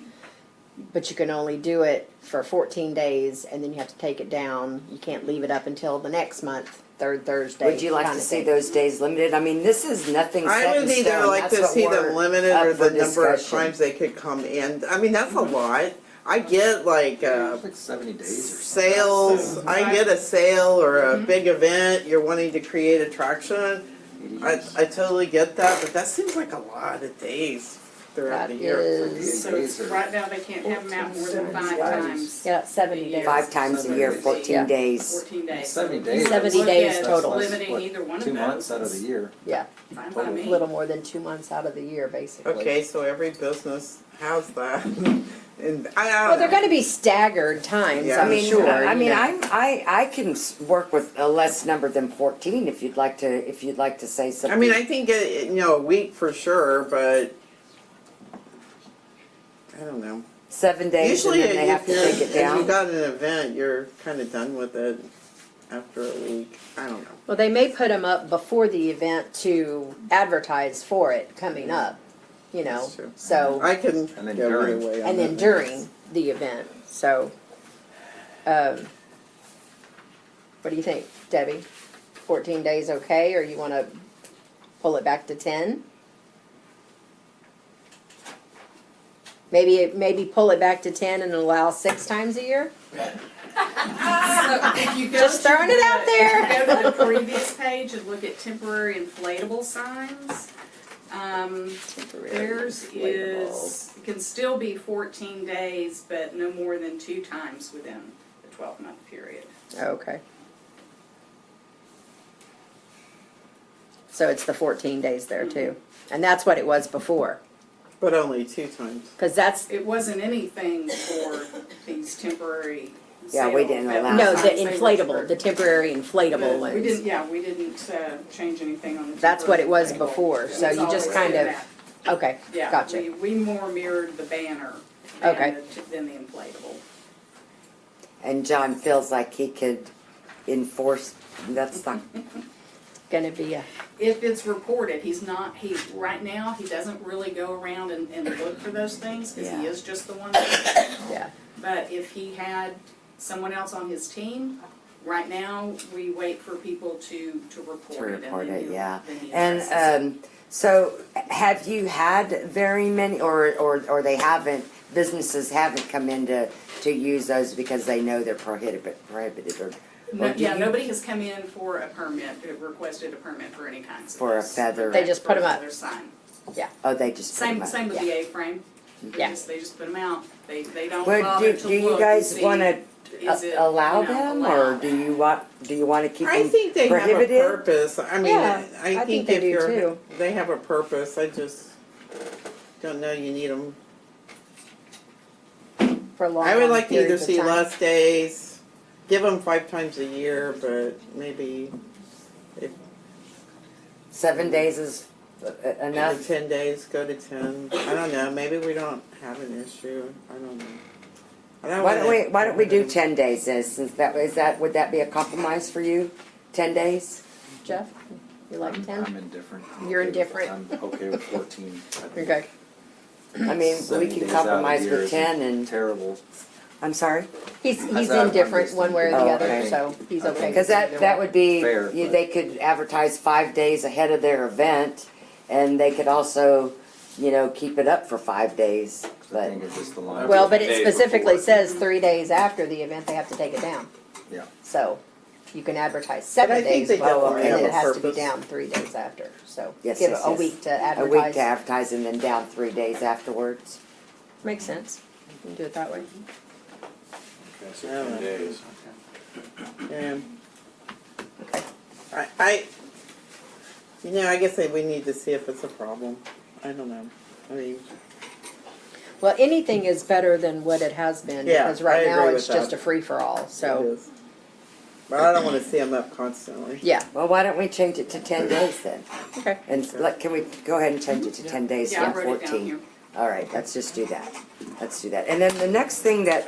But you can only do it for 14 days, and then you have to take it down, you can't leave it up until the next month third Thursday. Would you like to kinda see thing. those days limited? I mean, this is nothing I set in would either stone. like That's to what see them we're limited up or for the number of discussion. times they could come in. I mean, that's a lot. I get like, It's like 70 days or something. sales, I get a sale or a big event, you're wanting to create attraction. 80 I days. totally get that, but that seems like a lot of days throughout That the year. is, So it's, right now, they can't have them out more than 5 times. yeah, 70 days. 5 times a year, 14 Yeah. days. 14 days. 70 days. 70 Look days at total. Limiting What, either one of 2 those. months out of the year. Yeah, Fine by a me. little more than 2 months out of the year, basically. Okay, so every business has that. And I don't Well, they're know. gonna be staggered times, Yeah. I'm sure. I you mean, know. I can work with a less number than 14 if you'd like to say something. I mean, I think, a week for sure, but I don't know. 7 days Usually, and then they have to take it if you down. got an event, you're kind of done with it after a week. I don't know. Well, they may put them up before the event to advertise for it coming up, you know, That's true. so, I can And then go either during. way on and then that. during the event, so. What do you think, Debbie? 14 days okay, or you wanna pull it back to 10? Maybe pull it back to 10 and allow 6 times a year? So if you go Just to throwing it out there. If you go to the previous page and look at temporary inflatable signs, theirs is, it can still be 14 days, but no more than 2 times within the 12-month period. Okay. So it's the 14 days there too, and that's what it was before, But only 2 times. cause that's, It wasn't anything for these temporary Yeah, we sale didn't feather allow no, signs. the They were inflatable, for- the temporary inflatable We didn't, ones. yeah, we didn't change anything on the. That's what it was temporary inflatable. before, It so was you just always kind been of, that. okay, Yeah, gotcha. we more mirrored the banner Okay. than the inflatable. And John feels like he could enforce, that's not, Gonna be a, If it's reported, right now, he doesn't really go around and look for those things, because he Yeah. is just the one. yeah, But if he had someone else on his team, right now, we wait for people to report it. report and then it, he'll- yeah. then he And, addresses it. so have you had very many, or they haven't, businesses haven't come in to use those because they know they're prohibited, or No, do yeah, you- nobody has come in for a permit, requested a permit for any kinds of. For a this. feather. They just put 'em up. For a feather sign. oh, they just put 'em Same, up? same with the A-frame. Yeah. They just put them out. They don't Well, bother do to you look and guys see, wanna is it, allow you know, them, or allowed. do you wanna keep I them think they have a prohibited? purpose. I mean, Yeah, I I think think they if do you're, too. they have a purpose. I just don't know you need them. for long. I would like to either periods of see time. less days, give them 5 times a year, but maybe 7 days is every enough? 10 days, go to 10. I don't know, maybe we don't have an issue. I don't know. Why don't we do 10 days then, since would that be a compromise for you? 10 days? Jeff, you like 10? I'm indifferent. You're Okay with- indifferent? I'm okay with 14. I think Okay, I mean, we 70 can days out of the compromise year with is 10 and, Terrible. I'm sorry? he's I'm indifferent just- one way or the Oh, other, okay. so he's okay. Because with either that one. would be, Fair, but- they could advertise 5 days ahead of their event, and they could also, keep it up for 5 days, I but, think it's just the line. Well, but it Days specifically before. says 3 days after the event, they have to take it down. Yeah. So, you can advertise But 7 I think days they before, definitely and have it a has to be purpose. down 3 days after, so. Yes, Give yes, a yes. week to a advertise. week to advertise and then down 3 days afterwards. Makes sense, you can do it that way. Okay, so 10 days, okay. Yeah. Okay. I guess we need to see if it's a problem. I don't know. I mean, Well, anything is better than what it has been, Yeah, because right I now agree it's with just that. a free-for-all, it so, is. But I don't want to see them up constantly. yeah, Well, why don't we change it to 10 days then? okay. And can we go ahead and change it to 10 days Yeah, I from wrote it down 14? here. All right, let's just do that. Let's do that. And then the next thing that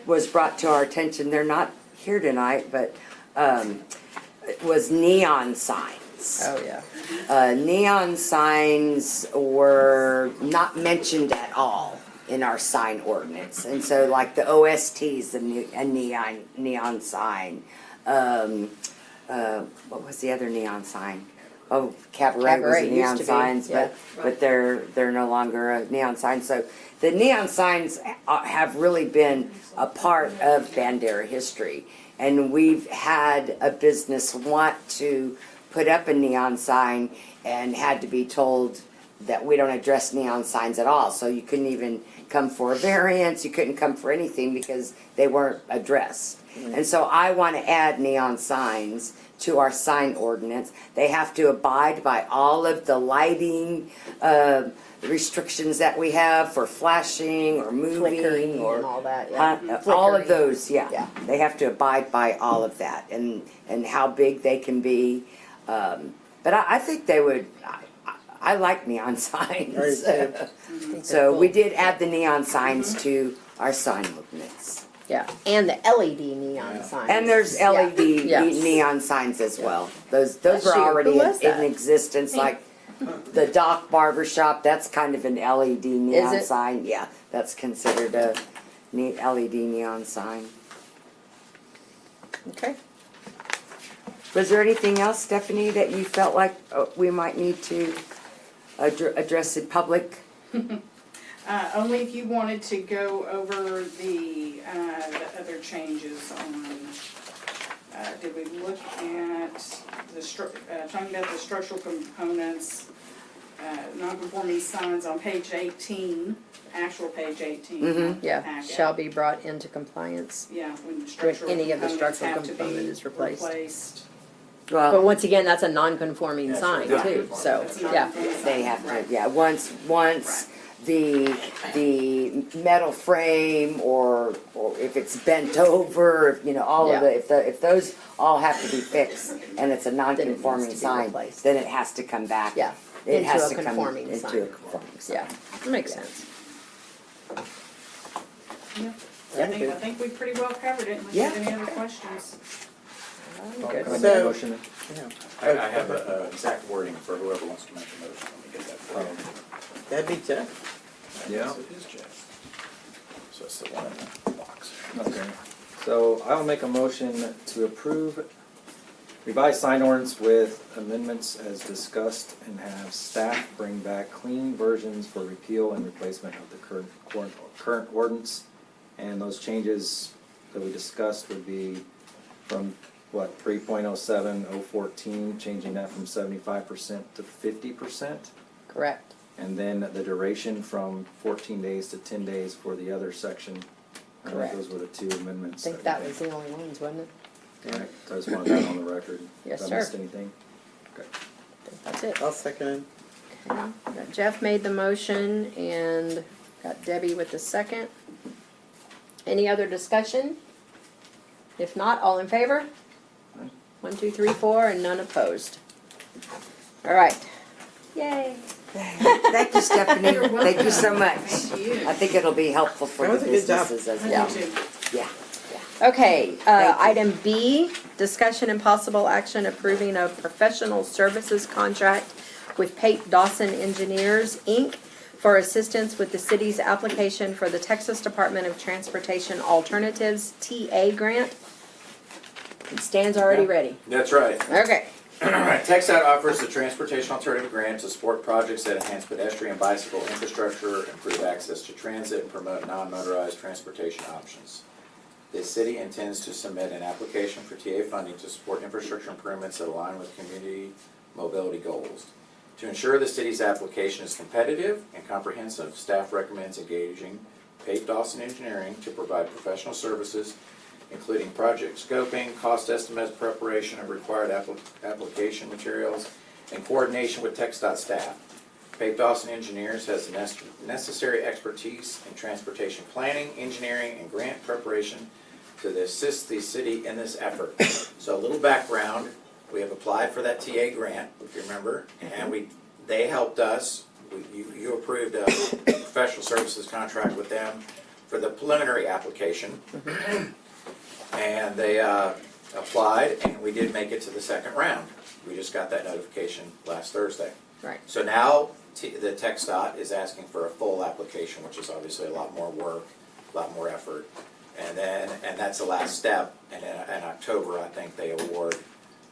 was brought to our attention, they're not here tonight, but it was neon signs. Oh, yeah. Neon signs were not mentioned at all in our sign ordinance. And so like the OST is a neon sign. what was the other neon sign? Oh, Cabaret was Cabaret a used neon to be, signs, yeah. but they're no longer a neon sign. So the neon signs have really been a part of Bandera history. And we've had a business want to put up a neon sign and had to be told that we don't address neon signs at all. So you couldn't even come for a variance, you couldn't come for anything because they weren't addressed. And so I want to add neon signs to our sign ordinance. They have to abide by all of the lighting restrictions that we have for flashing or moving Flickering or and all that, yeah. all of Flickering. those, yeah. Yeah. They have to abide by all of that and how big they can be. But I think they would. I like neon signs. So we did add the neon signs to our sign ordinance. Yeah, and the LED neon signs. And there's LED Yeah. neon signs as well. Those Bless were you. already Who was in that? existence, like the Doc Barber Shop, that's kind of an LED neon it? sign. Yeah, that's considered a LED neon sign. Okay. Was there anything else, Stephanie, that you felt like we might need to address in public? Only if you wanted to go over the other changes on, did we look at talking about the structural components, non-conforming signs on page 18, actual page 18. Mhm. Yeah, packet. shall be brought into compliance. Yeah, when structural any of the components structural have to component be is replaced. But Well, once again, that's a non-conforming That's sign right. too, so, That's yeah. non-conforming they sign, have right. to, yeah, once the metal frame or if it's bent over, you know, all of Yeah. if those all have to be fixed and it's a non-conforming to be sign, replaced. then it has to come back. Yeah, It into has a to come conforming into sign. a conforming sign. Yeah, that makes sense. I think we pretty well covered it, unless you have any other questions. Can I make a So- motion? I have a exact wording for whoever wants to make the motion. Let me get that for you. That'd be Jeff. Yeah. Yes, it is Jeff. So it's the one in the box. Okay. So I'll make a motion to approve revised sign ordinance with amendments as discussed and have staff bring back clean versions for repeal and replacement of the current ordinance. And those changes that we discussed would be from, 3.07.014, changing that from 75% to 50%. Correct. And then the duration from 14 days to 10 days for the other section. I think Correct. those were the two I amendments. think that was the only ones, wasn't it? Right, so I just wanted that on the record. Yes, If I missed sir. anything? Okay. I think that's it. I'll second. Okay. Got Jeff made the motion and got Debbie with the second. Any other discussion? If not, all in favor? 1, 2, 3, 4, and none opposed. All right. Yay. Thank you, Stephanie. You're welcome. Thank you so much. Thank you. I think it'll be helpful for That the was a good job. businesses as I well. do too. Yeah. Okay, Thank you. item B, discussion and possible action approving a professional services contract with Pate Dawson Engineers, Inc. for assistance with the city's application for the Texas Department of Transportation Alternatives TA grant. Stan's already ready. That's right. Okay. TxDOT offers the Transportation Alternative Grant to support projects that enhance pedestrian and bicycle infrastructure, improve access to transit, and promote non-motorized transportation options. The city intends to submit an application for TA funding to support infrastructure improvements that align with community mobility goals. To ensure the city's application is competitive and comprehensive, staff recommends engaging Pate Dawson Engineering to provide professional services including project scoping, cost estimates, preparation of required application materials, and coordination with TxDOT staff. Pate Dawson Engineers has the necessary expertise in transportation planning, engineering, and grant preparation to assist the city in this effort. So a little background, we have applied for that TA grant, if you remember, and they helped us. You approved a professional services contract with them for the preliminary application. And they applied, and we did make it to the second round. We just got that notification last Thursday. Right. So now the TxDOT is asking for a full application, which is obviously a lot more work, a lot more effort. And that's the last step. And in October, I think they award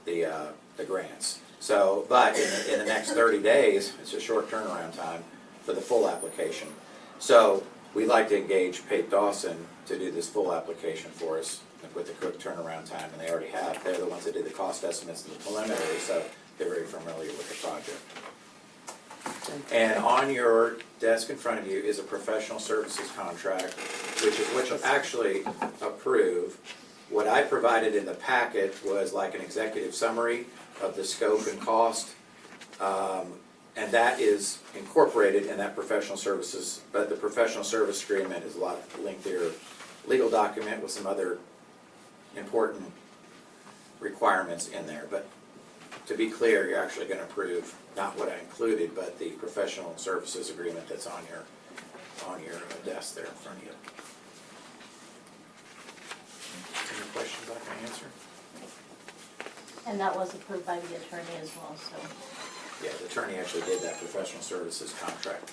the grants. So, but in the next 30 days, it's a short turnaround time for the full application. So we'd like to engage Pape Dawson to do this full application for us with the quick turnaround time, and they already have. They're the ones that did the cost estimates and the preliminary, so they're very familiar with the project. And on your desk in front of you is a professional services contract, which will actually approve. What I provided in the packet was like an executive summary of the scope and cost. And that is incorporated in that professional services, but the professional service agreement is a lot lengthier legal document with some other important requirements in there. But to be clear, you're actually going to approve not what I included, but the professional services agreement that's on your desk there in front of you. Any questions I can answer? And that was approved by the attorney as well, so. Yeah, the attorney actually did that professional services contract.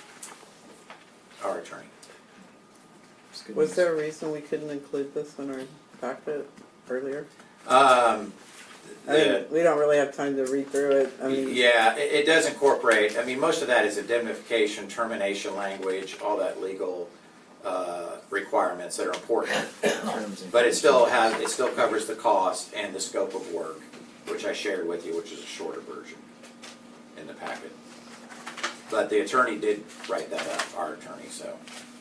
Our attorney. Was there a reason we couldn't include this in our packet earlier? We don't really have time to read through it. I mean, Yeah, it does incorporate, I mean, most of that is indemnification, termination language, all that legal requirements that are important. But it still covers the cost and the scope of work, which I shared with you, which is a shorter version in the packet. But the attorney did write that up, our attorney, so.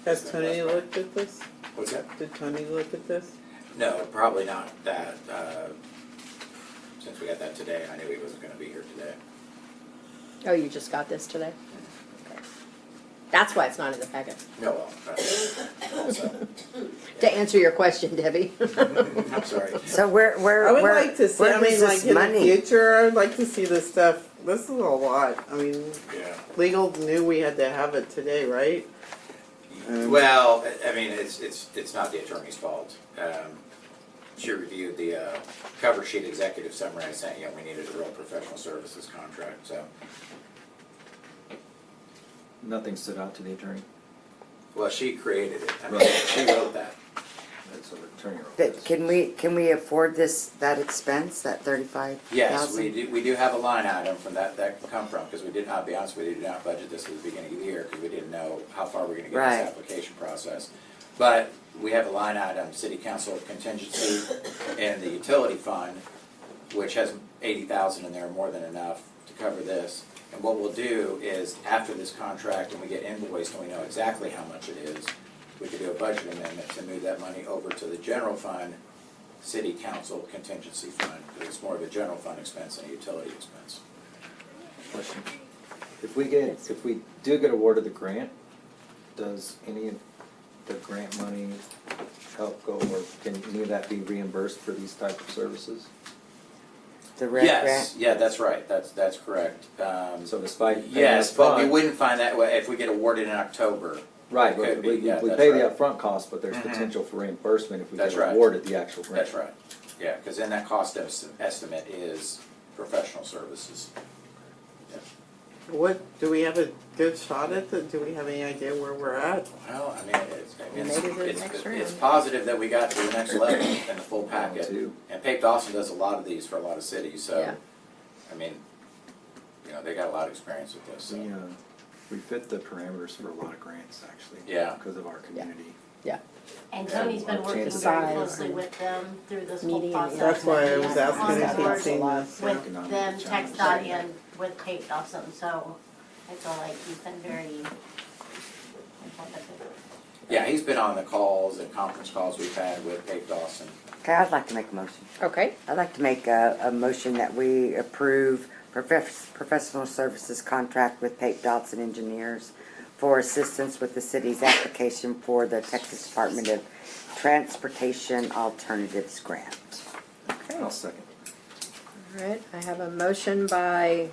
has Tony looked at this? What's that? Did Tony look at this? No, probably not that. Since we got that today, I knew he wasn't gonna be here today. Oh, you just got this today? Okay. That's why it's not in the packet. No, well, also. To answer your question, Debbie. I'm sorry. So where I would like to see, where I mean, does like this in the money? future, I would like to see this stuff. This is a lot. I mean, Yeah. legal knew we had to have it today, right? Well, I mean, it's not the attorney's fault. She reviewed the cover sheet executive summary I sent you, and we needed a real professional services contract, so. Nothing stood out to the attorney. Well, she created it. I mean, Right. she wrote that. That's what the attorney wrote. That can we afford that expense, that 35,000? Yes, we do have a line item from that can come from, because we did, I'll be honest with you, did not budget this at the beginning of the year, because we didn't know how far we're gonna get Right. this application process. But we have a line item, city council contingency, and the utility fund, which has 80,000 in there, more than enough to cover this. And what we'll do is, after this contract, and we get invoiced and we know exactly how much it is, we could do a budget amendment to move that money over to the general fund, city council contingency fund, because it's more of a general fund expense than a utility expense. Question. If we do get awarded the grant, does any of the grant money help go, or can any of that be reimbursed for these type of services? The red Yes, grant? yeah, that's right, that's correct. So despite paying Yes, but we upfront- wouldn't find that if we get awarded in October. Right, It but could be, we yeah, that's pay right. the upfront cost, but there's Mhm. potential for reimbursement if we That's get right. awarded the actual grant. That's right, yeah, because then that cost estimate is professional services. What, do we have a good shot at it? Do we have any idea where we're at? Well, I mean, Maybe the next it's round. positive that we got to the next level in the full Round packet. two. And Pape Dawson does a lot of these for a lot of cities, so, Yeah. I mean, they got a lot of experience with this, so. We fit the parameters for a lot of grants, actually. Yeah. Because of our community. And Tony's been working Chances very are- closely with them through this whole Meeting, process. That's why I was He's asking on if board he'd seen this. with Economic them, challenge. TxDOT, and with Pape Dawson, so I feel like he's been very informative. Yeah, he's been on the calls and conference calls we've had with Pape Dawson. Okay, I'd like to make a motion. Okay, I'd like to make a motion that we approve professional services contract with Pape Dodson Engineers for assistance with the city's application for the Texas Department of Transportation Alternatives Grant. okay. I'll second. All right, I have a motion by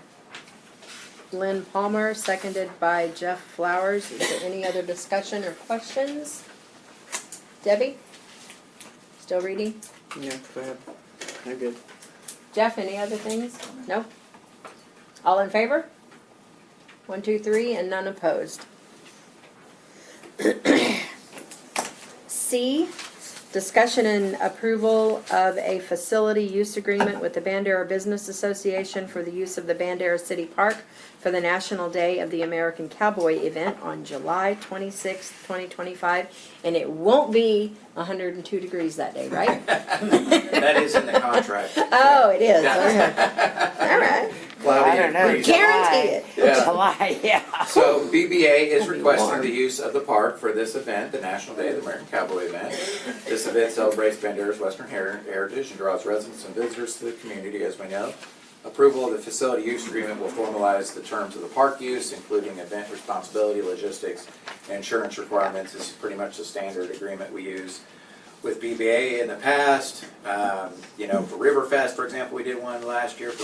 Lynn Palmer, seconded by Jeff Flowers. Is there any other discussion or questions? Debbie? Still reading? Yeah, go ahead. I'm good. Jeff, any other things? No? All in favor? 1, 2, 3, and none opposed. C, Discussion and approval of a facility use agreement with the Bandera Business Association for the use of the Bandera City Park for the National Day of the American Cowboy event on July 26th, 2025. And it won't be 102 degrees that day, right? That is in the contract. Oh, it is. Okay. All right. Cloudy I don't and know. breezy. Guarantee it. Yeah. July, yeah. So BBA is requesting warm. the use of the park for this event, the National Day of the American Cowboy event. This event celebrates Bandera's Western heritage and draws residents and visitors to the community, as we know. Approval of the facility use agreement will formalize the terms of the park use, including event responsibility, logistics, and insurance requirements. This is pretty much the standard agreement we use with BBA in the past. You know, for Riverfest, for example, we did one last year for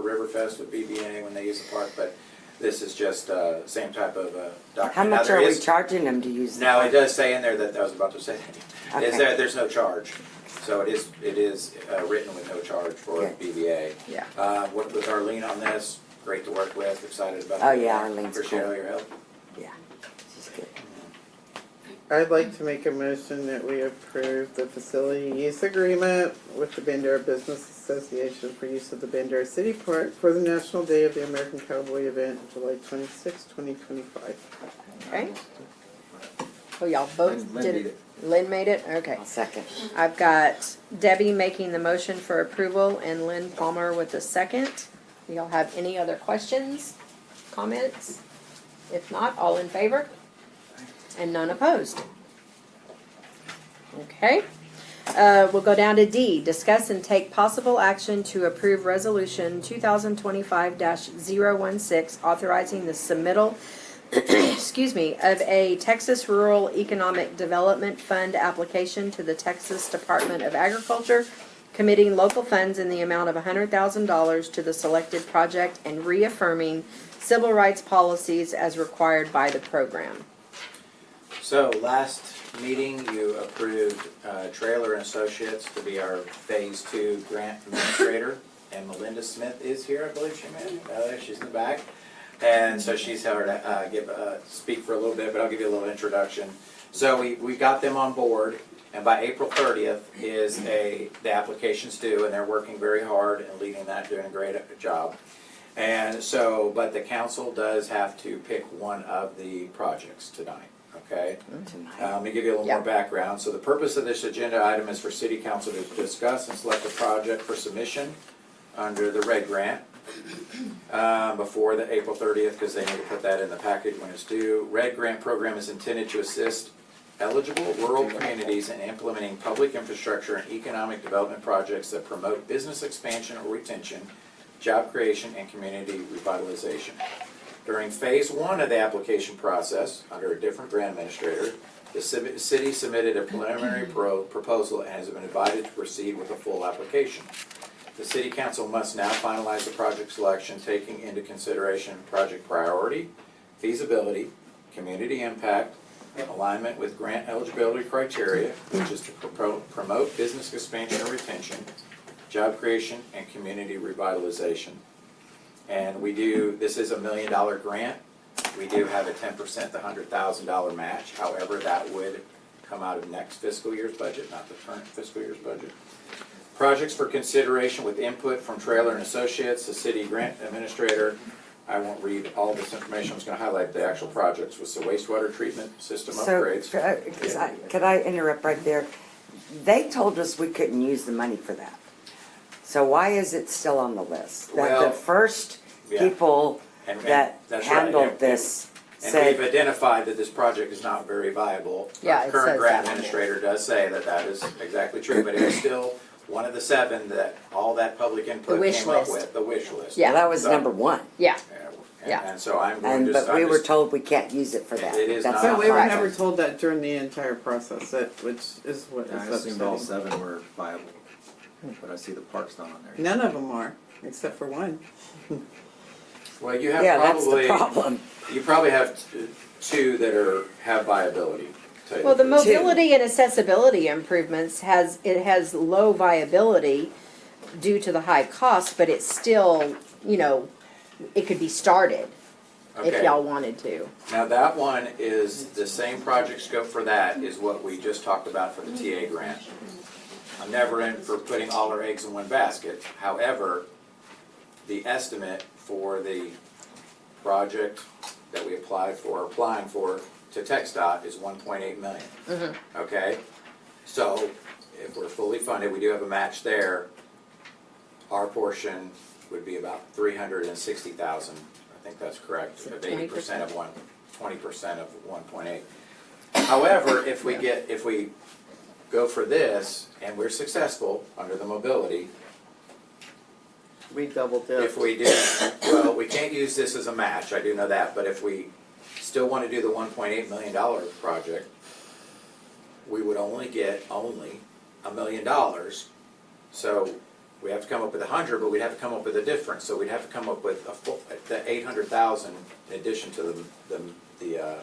Riverfest with BBA when they use the park, but this is just same type of document. How Now, much there are we is- charging them to use? Now, it does say in there that, I was about to say, is Okay. that there's no charge. So it is written with no charge for Good. BBA. Yeah. Worked with Arlene on this, great to work with, excited about it. Oh, yeah, Arlene's Appreciate cool. all your help. Yeah, she's good. I'd like to make a motion that we approve the facility use agreement with the Bandera Business Association for use of the Bandera City Park for the National Day of the American Cowboy event, July 26, 2025. Okay. Oh, y'all both Lynn did beat it? Lynn made it? Okay. I'll second. I've got Debbie making the motion for approval and Lynn Palmer with the second. Do y'all have any other questions, comments? If not, all in favor? And none opposed. Okay. We'll go down to D, discuss and take possible action to approve resolution 2025-016, authorizing the submittal excuse me, of a Texas Rural Economic Development Fund application to the Texas Department of Agriculture, committing local funds in the amount of $100,000 to the selected project and reaffirming civil rights policies as required by the program. So last meeting, you approved Trailer and Associates to be our Phase 2 grant administrator. And Melinda Smith is here, I believe she may. She's in the back. And so she's here to speak for a little bit, but I'll give you a little introduction. So we got them on board, and by April 30th is the application's due, and they're working very hard and leading that, doing a great job. And so, but the council does have to pick one of the projects tonight, okay? Let me give you a little more background. So the purpose of this agenda item is for City Council to discuss and select a project for submission under the RED grant before the April 30th, because they need to put that in the package when it's due. RED grant program is intended to assist eligible rural communities in implementing public infrastructure and economic development projects that promote business expansion or retention, job creation, and community revitalization. During phase 1 of the application process, under a different grant administrator, the city submitted a preliminary proposal and has been invited to proceed with a full application. The City Council must now finalize the project selection, taking into consideration project priority, feasibility, community impact, alignment with grant eligibility criteria, which is to promote business expansion and retention, job creation, and community revitalization. And this is $1 million grant. We do have a 10%, the $100,000 match. However, that would come out of next fiscal year's budget, not the current fiscal year's budget. Projects for consideration with input from Trailer and Associates, the city grant administrator. I won't read all this information. I'm just going to highlight the actual projects. With the wastewater treatment system upgrades. Could I interrupt right there? They told us we couldn't use the money for that. So why is it still on the list? That Well, the first yeah. people And that that's right. handled And- this And said, we've identified that this project is not very viable. Yeah, Our it current says grant that on administrator does say that that is exactly true, but it is still one of the 7 that all that public input wish came up list. with, the wish list. Yeah. well, that was So- number 1. Yeah. And- And so I'm going to. But we were told we can't use it for that. It is That's not. But we were right. never told that during the entire process, which is what is I assumed all upsetting. 7 were viable, but I see the park's not on there. None of them are, except for one. Well, you have Yeah, that's the probably, problem. you probably have 2 that have viability. to tell you Well, the truth. mobility and accessibility improvements has low viability due to the high cost, but it's still, it could be started. if Okay. y'all wanted to. Now, that one is, the same project scope for that is what we just talked about for the TA grant. I'm never in for putting all our eggs in one basket. However, the estimate for the project that we applying for to TxDOT is 1.8 million. Okay? So, if we're fully funded, we do have a match there. Our portion would be about 360,000. I think that's correct. Of 80% of 20% of 1.8. However, if we go for this and we're successful under the mobility, We double dip. if we do, well, we can't use this as a match, I do know that, but if we still want to do the $1.8 million project, we would only get $1 million. So we have to come up with 100, but we'd have to come up with a difference. So we'd have to come up with the 800,000 in addition to the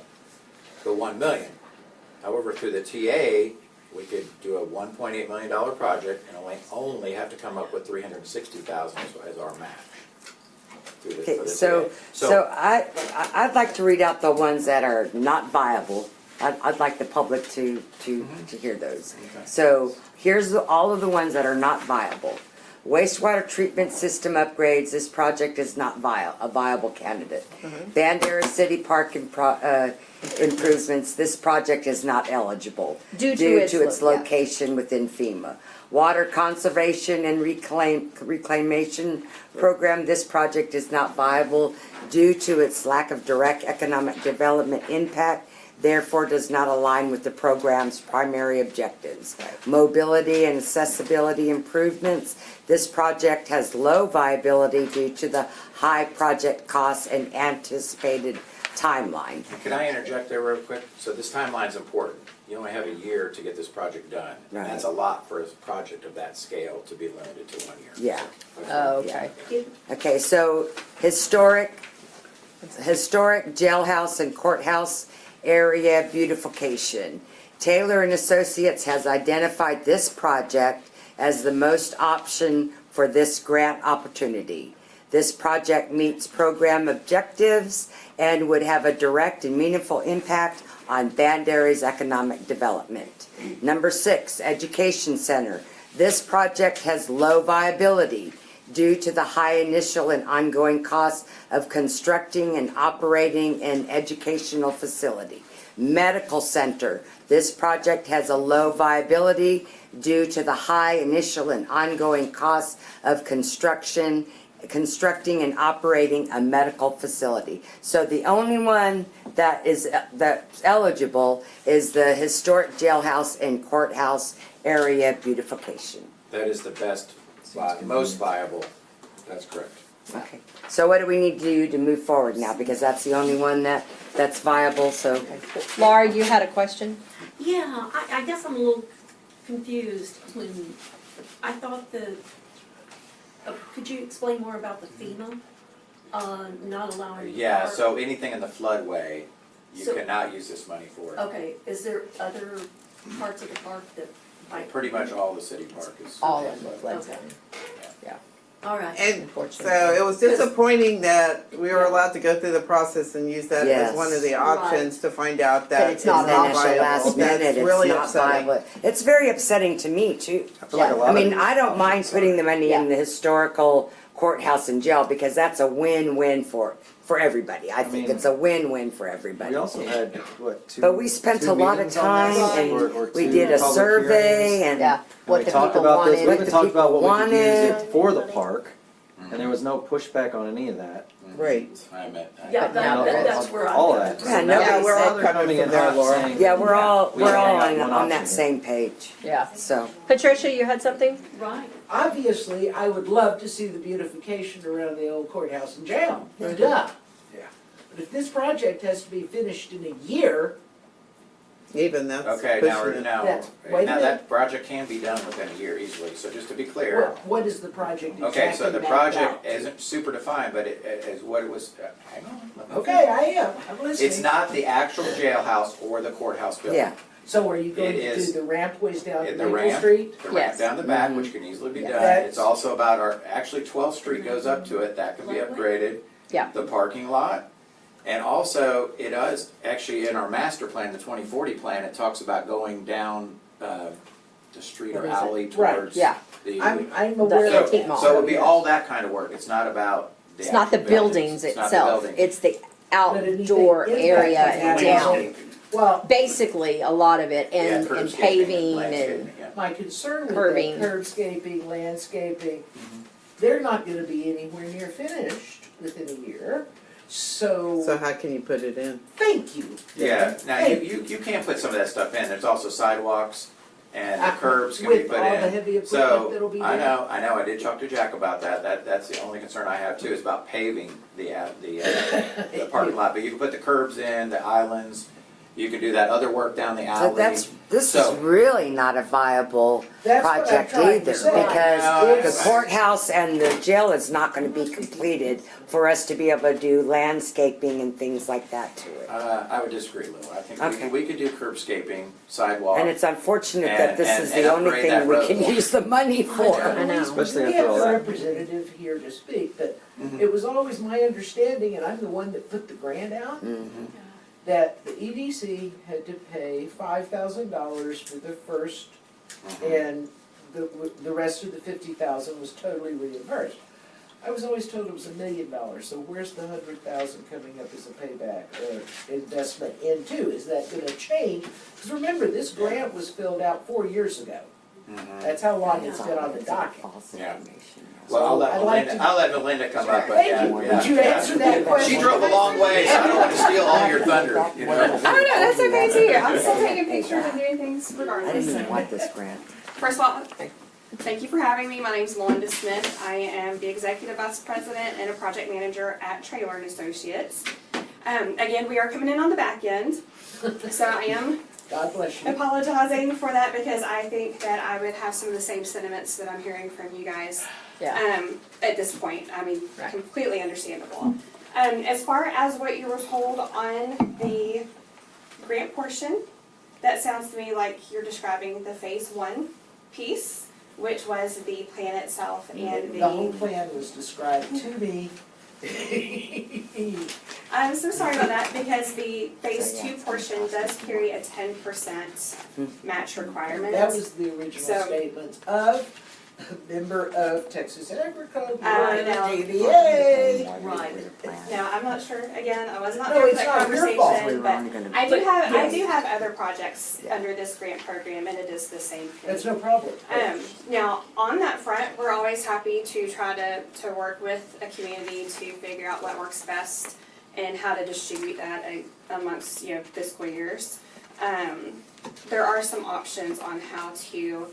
1 million. However, through the TA, we could do a $1.8 million project and only have to come up with 360,000 as our match. For Okay, the so TA. I'd like to read out the ones that are not viable. I'd like the public to hear those. Okay. So here's all of the ones that are not viable. Wastewater treatment system upgrades, this project is not a viable candidate. Bandera City Park improvements, this project is not eligible. Due to its location within FEMA. Water conservation and reclamation program, this project is not viable due to its lack of direct economic development impact, therefore does not align with the program's primary objectives. Mobility and accessibility improvements, this project has low viability due to the high project costs and anticipated timeline. Can I interject there real quick? So this timeline's important. You only have a year to get this project done. Right. And that's a lot for a project of that scale to be limited to 1 year. Yeah. Oh, okay. Okay, so historic jailhouse and courthouse area beautification. Taylor and Associates has identified this project as the most option for this grant opportunity. This project meets program objectives and would have a direct and meaningful impact on Bandera's economic development. Number 6, Education Center. This project has low viability due to the high initial and ongoing costs of constructing and operating an educational facility. Medical Center. This project has a low viability due to the high initial and ongoing costs of constructing and operating a medical facility. So the only one that's eligible is the historic jailhouse and courthouse area beautification. That is the best, most viable. That's correct. Okay. So what do we need to do to move forward now? Because that's the only one that's viable, so. Laura, you had a question? Yeah, I guess I'm a little confused when I thought could you explain more about the FEMA, not allowing? Yeah, park? so anything in the floodway, you So- cannot use this money for. Okay, is there other parts of the park that Pretty much all the city park is. All of the flood Okay. zone. All right. And Unfortunately. so it was disappointing that we were allowed to go through the process and use that Yes. as one of the options to find out that But it's not And then at the viable. last minute, That's it's really not upsetting. viable. It's very upsetting to me too. I feel like a lot I mean, of, I don't mind putting the money in Yeah. the historical courthouse and jail because that's a win-win for everybody. I think mean, it's a win-win for everybody. we also had, what, two But we spent two a lot of meetings on this, time or and we two did a public survey hearings, and. Yeah, and what we the talked people about this, wanted. we even talked about what we could use wanted. it for the park, and there was no pushback on any of that. Right. I meant. Yeah, now that's where I'm. All of that. Yeah, So nobody now we're all they're coming coming from in there, hot Laura. saying, Yeah, we're all We only got one on that option same page, Yeah. so. Patricia, you had something? Right. Obviously, I would love to see the beautification around the old courthouse and jail, duh. Yeah. But if this project has to be finished in a year, Even that's Okay, pushing it. Wait a now minute. that project can be done within a year easily, so just to be clear. what is the project exactly Okay, so the mapped project out? isn't super defined, but it is what it was, hang on. let me Okay, I am, I'm listening. It's not the actual jailhouse or the courthouse building. Yeah, So are you going It to do is- the rampways down The Maple ramp, Street? the ramp Yes. down the back, Mhm. which can easily be Yeah. done. That's- It's also about actually 12th Street goes up to it, that can be upgraded. Yeah. The parking lot, And also, it does, actually in our master plan, the 2040 plan, it talks about going down the street or What is it? alley Right, towards yeah. the. I'm aware The of antique that. mall. So it would be all that kind of work, it's not about the It's not the actual buildings It's not the itself, building. it's the But anything outdoor in that area kind and of down. Landscaping. Well, Basically, a lot of it, Yeah, and curbscaping paving landscaping, and, yeah. my concern with Curving. that curbscaping, landscaping, Mm-hmm. they're not gonna be anywhere near finished within a year. So how can you put it in? Thank you. Yeah, now Thank you can put some of that stuff in, there's also sidewalks and the Uh, curbs can be with put all the in. heavy equipment that'll be So, I there. know, I did talk to Jack about that's the only concern I have too, is about paving the parking lot. But you can put the curbs in, the islands, you can do that other work down the alley. This So- is really not a viable That's what I'm project trying to either, say. because No, the courthouse and the jail is not gonna be completed for us to be able to do landscaping and things like that to it. I would disagree, Lou, I think Okay. we could do curbscaping, sidewalk. And it's unfortunate that And- this and- is and the only upgrade thing that we road. can use the money for. I know. Especially We after have all a that. representative here to speak, but Mhm. it was always my understanding, and I'm the one that put the grant out, Mhm. that the EDC had to pay $5,000 for the first, Mhm. and the rest of the 50,000 was totally reimbursed. I was always told it was $1 million, so where's the 100,000 coming up as a payback or investment into? Is that gonna change? Because remember, this grant was filled out 4 years ago. Mhm. That's how long it's been on the docket. False Yeah. information. Well, I'll let I'd like Melinda, to- I'll let Melinda come up, but Thank yeah, you. yeah. Would you answer that question? She drove a long way, so I don't want to steal all your thunder, you know? Oh, no, that's okay too. I'm still taking pictures and doing things I regardless. didn't even want this grant. First of all, thank you for having me. My name's Melinda Smith. I am the Executive Vice President and a Project Manager at Traylor and Associates. Again, we are coming in on the back end, so I am God bless you. apologizing for that because I think that I would have some of the same sentiments that I'm hearing from you guys yeah. at this point. I mean, Right. completely understandable. As far as what you were told on the grant portion, that sounds to me like you're describing the phase one piece, which was the plan itself and The whole the. plan was described to me. I'm so sorry about that because the phase two portion does carry a 10% match requirement. That was the original So- statement of a member of Texas Agriculture, no. TVA. Right. No, I'm not sure. Again, I was not No, there for it's that not your fault. conversation, We were but only gonna. I do Yes. have other projects under this grant program, and it is the same thing. That's no problem. Now, on that front, we're always happy to try to work with a community to figure out what works best and how to distribute that amongst, fiscal years. There are some options on how to,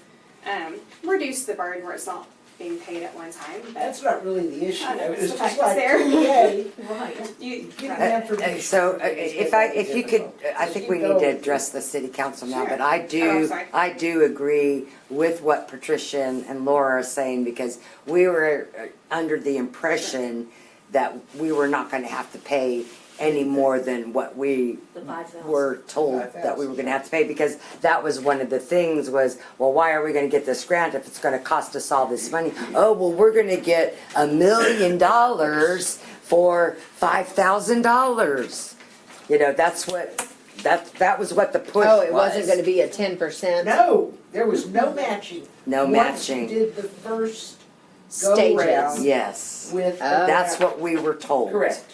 reduce the burden where it's not being paid at one time, but That's not really the issue. I know, It it's was the just fact like it's there. TVA, Right. you. give me information. So if you could, I think we need to address the city council now, but I Sure. Oh, I'm do, sorry. I do agree with what Patricia and Laura are saying, because we were under the impression that we were not gonna have to pay any more than what we The 5,000. were told that we were gonna have to pay, because that was one of the things was, well, why are we gonna get this grant if it's gonna cost us all this money? Oh, well, we're gonna get $1 million for $5,000. That's what, that was what the push was. Oh, it wasn't gonna be a 10%? No, there was no matching. No matching. Once you did the first Stages. go-round Yes, with. Oh. that's what we were told. Correct.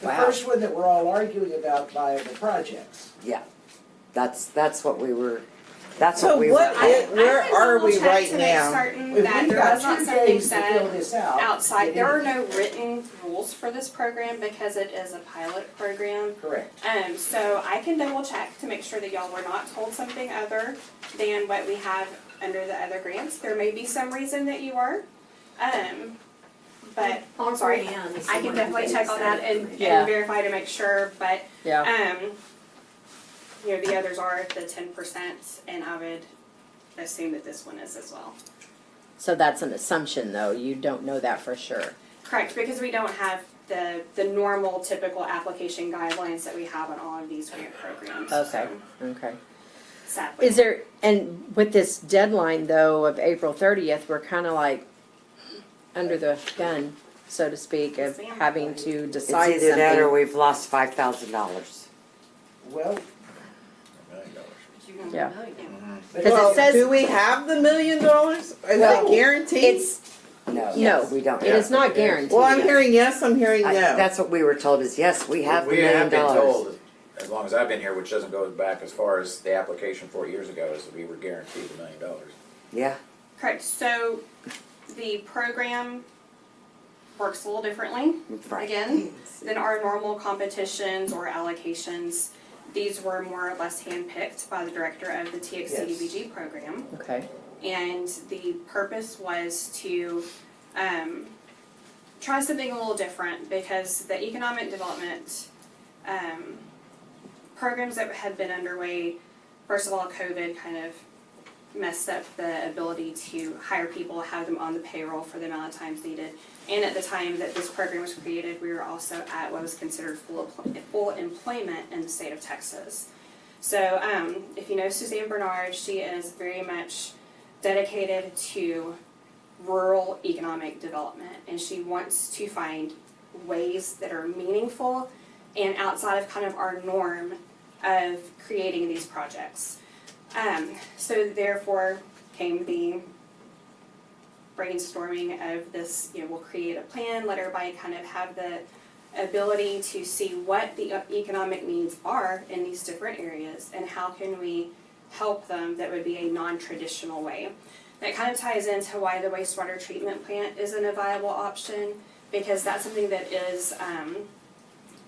The Wow. first one that we're all arguing about by the projects. That's what we were, that's So what we what were. is- where I can are we double check right to make now? certain If that we've there got was not 2 something days to fill said this out. outside. it There are is- no written rules for this program because it is a pilot program. Correct. So I can double check to make sure that y'all were not told something other than what we have under the other grants. There may be some reason that you were. But On sorry, Brianne is I the can one definitely who check on that said and, it. Yeah. and verify to make sure, but Yeah. the others are the 10%, and I would assume that this one is as well. So that's an assumption, though. You don't know that for sure. Correct, because we don't have the normal typical application guidelines that we have on all of these grant programs. Okay. so, Okay. Sadly. Is there, and with this deadline, though, of April 30th, we're kind of like under the gun. so to speak, of Yes, ma'am. having to It's decide either that or something. we've lost $5,000. Well, Yeah. but Because it says- do we have the $1 million? Is Well, it guaranteed? It's, No, we don't. it is not guaranteed. Well, I'm hearing yes, I'm hearing no. That's what we were told is, yes, we have the We $1 million. have been told, as long as I've been here, which doesn't go back as far as the application 4 years ago, is that we were guaranteed $1 million. Yeah, Correct, so the program works a little differently, right. again, than our normal competitions or allocations. These were more or less handpicked by the director of the TXCDBG program. Okay, And the purpose was to try something a little different because the economic development programs that had been underway, first of all, COVID kind of messed up the ability to hire people, have them on the payroll for the amount of times needed. And at the time that this program was created, we were also at what was considered full employment in the state of Texas. So if you know Suzanne Bernard, she is very much dedicated to rural economic development, and she wants to find ways that are meaningful and outside of kind of our norm of creating these projects. So therefore came the brainstorming of this, we'll create a plan, let everybody kind of have the ability to see what the economic needs are in these different areas and how can we help them that would be a non-traditional way. That kind of ties into why the wastewater treatment plant isn't a viable option, because that's something that is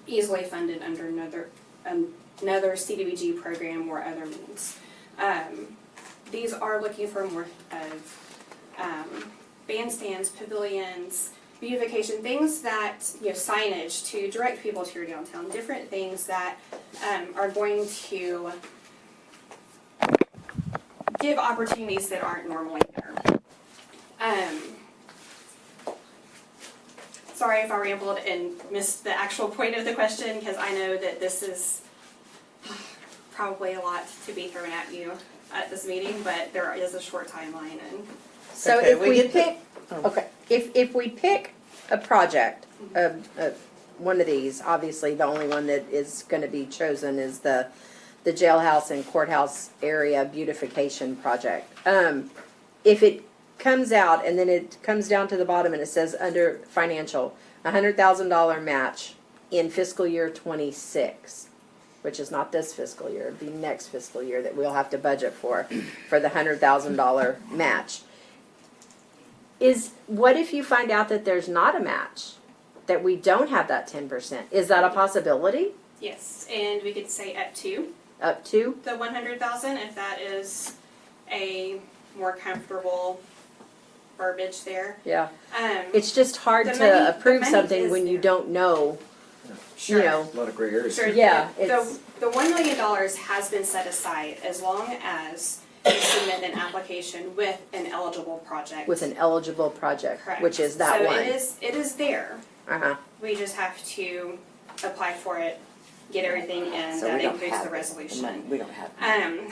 easily funded under another CDBG program or other means. These are looking for more of bandstands, pavilions, beautification, things that, signage to direct people to your downtown, different things that are going to give opportunities that aren't normally there. Sorry if I rambled and missed the actual point of the question, because I know that this is probably a lot to be thrown at you at this meeting, but there is a short timeline and. so Okay, if we we get the- pick, okay, if we pick a project, one of these, obviously the only one that is gonna be chosen is the jailhouse and courthouse area beautification project. If it comes out and then it comes down to the bottom and it says under financial, $100,000 match in fiscal year 26, which is not this fiscal year, it'd be next fiscal year that we'll have to budget for the $100,000 match. What if you find out that there's not a match? That we don't have that 10%? Is that a possibility? Yes, and we could say up to Up to? the 100,000 if that is a more comfortable verbiage there. Yeah. Um, It's just hard The to money- approve the money something is when you there. don't know, sure. you know. A lot of gray areas. Sure. Yeah, The it's- $1 million has been set aside as long as you submit an application with an eligible project. With an eligible project, Correct. which is that one. So it is there. Uh-huh. We just have to apply for it, get everything in, So that we don't includes have the it. resolution. We don't have it.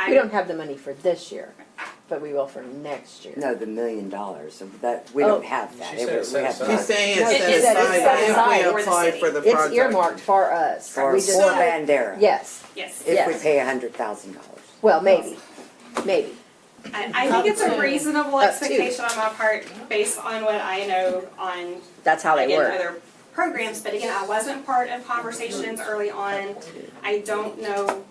We don't have the money for this year, but we will for next year. No, the $1 million, so that, we Oh. don't have that. She said it's We set have aside. not. She's saying No, it's it set is set aside aside if for we the apply city. for the It's project. earmarked for us. For We just- Bandera. Yes, Yes. If we yes. pay $100,000. Well, maybe. I think it's a reasonable Up to. expectation on my part based on what I know on, That's how they again, work. other programs. But again, I wasn't part of conversations early on. I don't know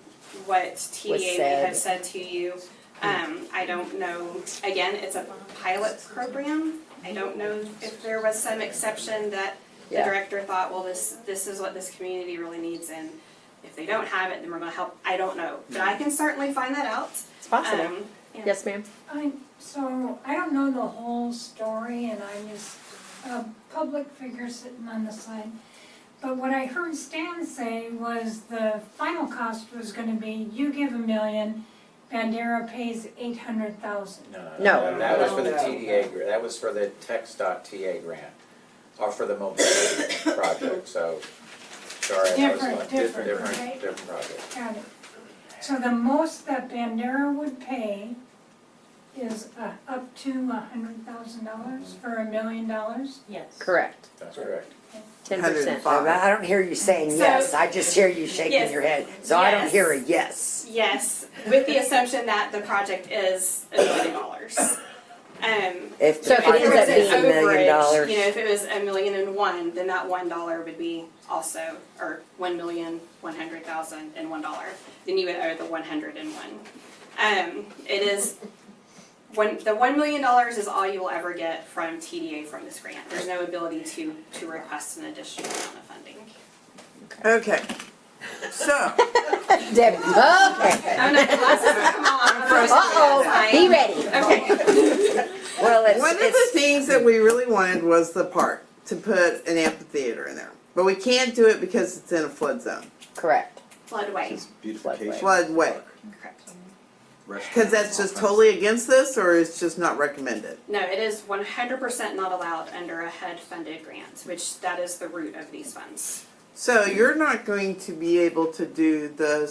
what TDA may said. have said to you. I don't know, again, it's a pilot program. I don't know if there was some exception that the Yeah. director thought, well, this is what this community really needs, and if they don't have it, then we're gonna help. I don't know, but I can certainly find that out. It's possible. Yeah. Yes, ma'am? So I don't know the whole story and I'm just a public figure sitting on the side. But what I heard Stan say was the final cost was gonna be, you give $1 million, Bandera pays 800,000. No. That was for the No. TDA, that was for the TXDOT grant, or for the mobility project, so, sorry, that was Different, one, different, right? different project. Got it. So the most that Bandera would pay is up to $100,000 for $1 million? Yes. Correct, That's correct. 10%. 105. I don't hear you saying So- yes, I just hear you shaking Yes. your head. So I don't Yes. hear a yes. Yes, with the assumption that the project is $1 million. If So the if it ends up project is being $1 million, Overage, you know, if it was $1,000,001, then that $1 would be also, or $1,100,001. Then you would owe the 101. It is when the $1 million is all you will ever get from TDA from this grant. There's no ability to request an additional amount of funding. Okay, so, Debbie, okay. Oh no, glasses come on. Uh-oh, be ready. Okay. well, one of the things that we really wanted was the park, to put an amphitheater in there. But we can't do it because it's in a flood zone, Correct. Floodway. Beautification. floodway. Correct. Because that's just totally against this, or it's just not recommended? No, it is 100% not allowed under a HUD-funded grant, which that is the root of these funds. So you're not going to be able to do the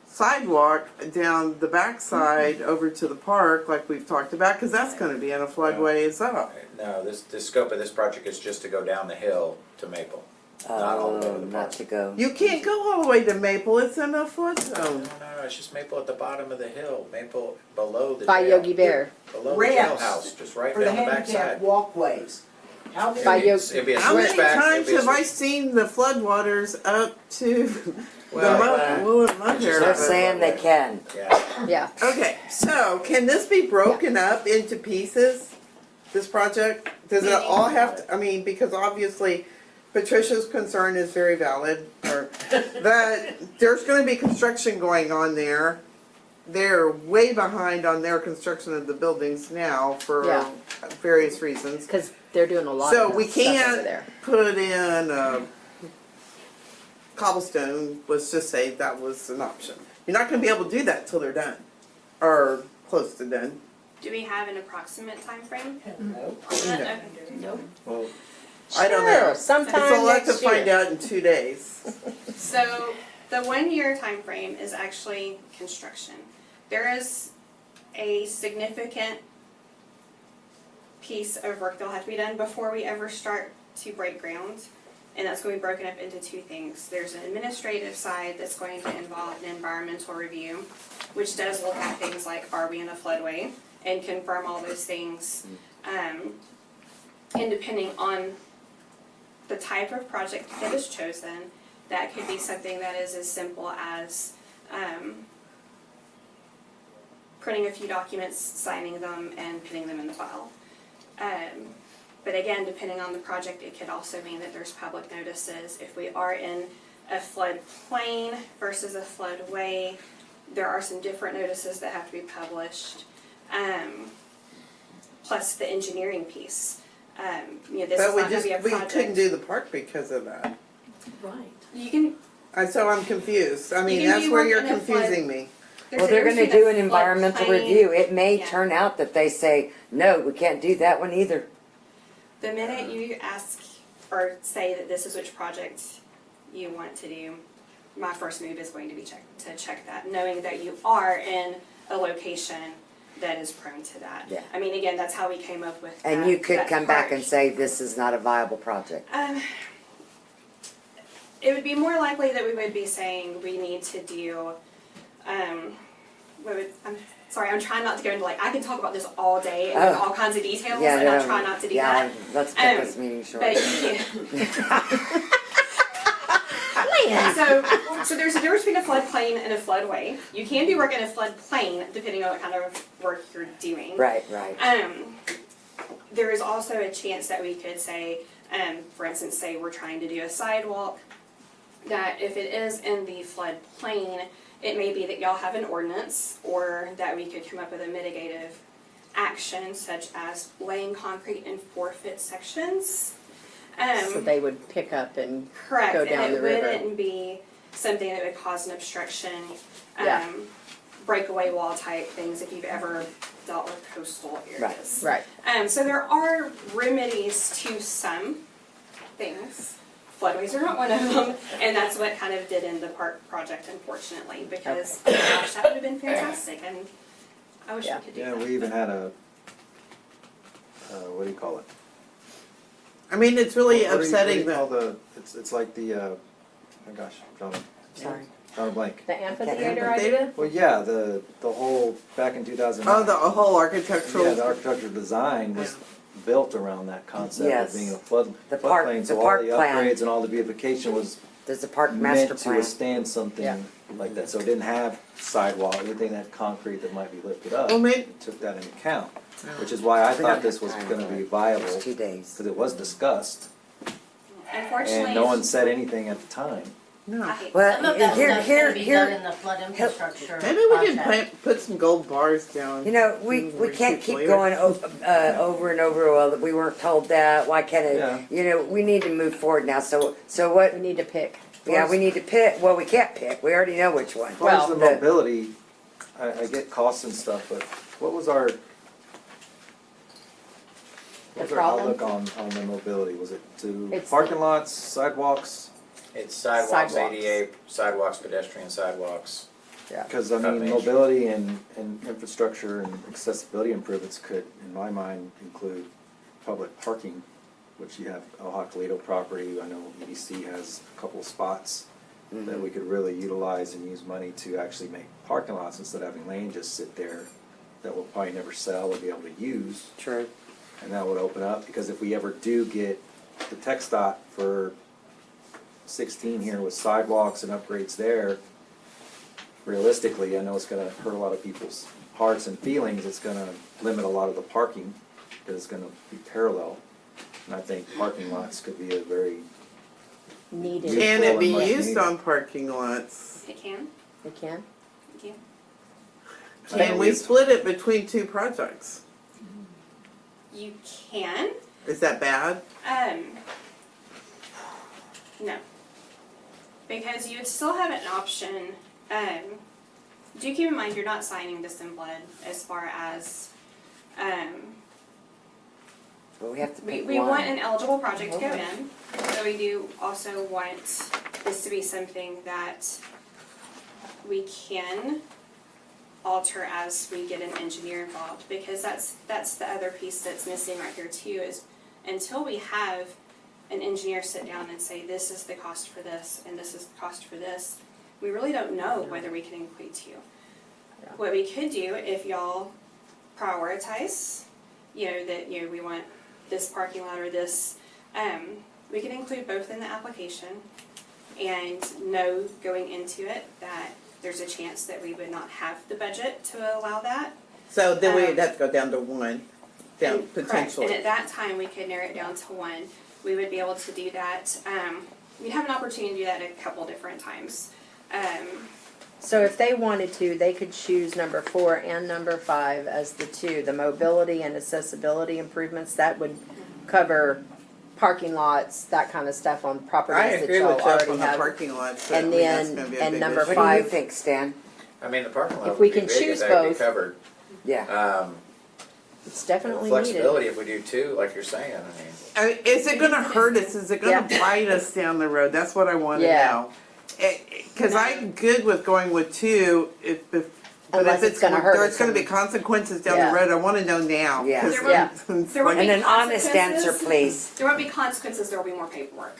sidewalk down the backside over to the park like we've talked about, because that's going to be in a floodway as well. No, the scope of this project is just to go down the hill to Maple. Not all the way to the not park. to go. You can't go all the way to Maple, it's in a flood zone. No, it's just Maple at the bottom of the hill, Maple below the By jail. Yogi Bear. Below the jail Ramps house, just right For the down the handicap backside. walkways. How many? By It'd be a How many switchback, times it'd be a have I switch- seen the floodwaters up to Well, the mud just area? They're not saying they can. Yeah, Yeah. Okay, so can this be broken up into pieces, this project? Does it all have to, I mean, because obviously Patricia's concern is very valid, or that there's gonna be construction going on there. They're way behind on their construction of the buildings now for Yeah. various reasons. Because they're doing a lot So of we stuff over can't there. put in cobblestone, let's just say that was an option. You're not gonna be able to do that till they're done, or close to done. Do we have an approximate time frame? No. No. Well, I don't Sure, know. sometime It's a lot to next year. find out in 2 days. So the 1 year time frame is actually construction. There is a significant piece of work that'll have to be done before we ever start to break ground. And that's going to be broken up into two things. There's an administrative side that's going to involve an environmental review, which does look at things like, are we in a floodway? And confirm all those things. And depending on the type of project that is chosen, that could be something that is as simple as printing a few documents, signing them, and putting them in the file. But again, depending on the project, it could also mean that there's public notices. If we are in a floodplain versus a floodway, there are some different notices that have to be published. Plus the engineering piece. You know, this is But we not gonna just, be a we project. couldn't do the park because of that. Right. You can, And so I'm confused. I mean, You can that's do where work you're in a flood- confusing me. Well, they're gonna do an environmental floodplain. review. It may Yeah. turn out that they say, no, we can't do that one either. The minute you ask or say that this is which project you want to do, my first move is going to be to check that, knowing that you are in a location that is prone to that. Yeah. I mean, again, that's how we came up with And that- you could that come back park. and say, this is not a viable project. It would be more likely that we would be saying we need to do, I'm trying not to go into I can talk about this all day and give Oh. all kinds of details, Yeah, and I'll no, try not to do yeah, that. let's cut this meeting short. But So there's a difference between a floodplain and a floodway. You can do work in a floodplain depending on what kind of work you're doing. Right, right. There is also a chance that we could say, for instance, say we're trying to do a sidewalk, that if it is in the floodplain, it may be that y'all have an ordinance, or that we could come up with a mitigative action such as laying concrete in 4-foot sections. So they would pick up and Correct, go down and the it river. wouldn't be something that would cause an obstruction, Yeah. breakaway wall type things if you've ever dealt with coastal areas. Right. So there are remedies to some things. Floodways are not one of them, and that's what kind of did in the park project, unfortunately, because gosh, that would have been fantastic. And I wish Yeah. we could do Yeah, that. we even had a, what do you call it? I mean, it's really What do you upsetting call that. it's like the, oh my gosh, Sorry. drawing a blank. The amphitheater Amphitheater? idea? Well, yeah, the whole, back in 2009. Oh, the whole architectural. Yeah, the architectural design was built around that concept Yes. of being a flood, The park- floodplain, the so all park the plan. upgrades and all the beautification was There's a park master meant to plan. withstand something Yeah. like that. So it didn't have sidewalk, anything that concrete that might be lifted up. Well, maybe, It took that into account, which is why I We thought don't this have was time gonna for be it. viable, It's 2 days. because it was discussed, Unfortunately. and no one said anything at the time. no. I hate Well, Some of that here, stuff's here, gonna be done here, in the flood infrastructure Maybe we can project. put some gold bars down. you know, we can't Keep keep later. going over and over, well, we weren't told that, why can't Yeah. it? You know, we need to move forward now, so We what, need to pick. yeah, we need to pick, well, we can't pick, we already know which one. As far as the the- mobility, I get costs and stuff, but what was our problem? outlook on the mobility? Was it to It's parking lots, sidewalks? It's sidewalks, Sidewalks. ADA, sidewalks, pedestrian sidewalks. Because I mean, Cut mobility and infrastructure and accessibility improvements could, in my mind, include public parking, which you have Ohio Toledo property. I know EDC has a couple of spots that we could really utilize and use money to actually make parking lots instead of having lane just sit there that we'll probably never sell or be able to use. True. And that would open up, because if we ever do get the tech dot for 16 here with sidewalks and upgrades there, realistically, I know it's gonna hurt a lot of people's hearts and feelings. It's gonna limit a lot of the parking, because it's gonna be parallel. And I think parking lots could be a very, Needed. Can it be Much used needed. on parking lots? It can. We can? Thank you. Can we split it between two projects? You can. Is that bad? No. Because you would still have an option. Do keep in mind you're not signing this in blood as far as But we have to pick we one. want an eligible project to go in. So we do also want this to be something that we can alter as we get an engineer involved, because that's the other piece that's missing right here too, is until we have an engineer sit down and say, this is the cost for this and this is the cost for this, we really don't know whether we can include two. Yeah. What we could do, if y'all prioritize, that, we want this parking lot or this, we can include both in the application and know going into it that there's a chance that we would not have the budget to allow that. So then we'd have to go down to one, down And- correct. potentially. And at that time, we could narrow it down to one. We would be able to do that. We'd have an opportunity to do that a couple different times. So if they wanted to, they could choose number 4 and number 5 as the two, the mobility and accessibility improvements. That would cover parking lots, that kind of stuff on I properties that agree y'all with Jeff already on the have. parking lots. And then- and number What do you 5. think, Stan? I mean, the parking lot If would we be can big choose if that would be both. covered. Yeah. It's definitely needed. Flexibility, if we do two, like you're saying, I mean. Is it gonna hurt us? Is it gonna bite us down the road? That's what I wanna Yeah. know. Cause I'm good with going with two, but Unless if it's gonna hurt there's us gonna be and- consequences down Yeah. the road, I wanna know now. Yeah. 'cause Yeah. There would And be an honest answer, consequences. please. There won't be consequences, there will be more paperwork.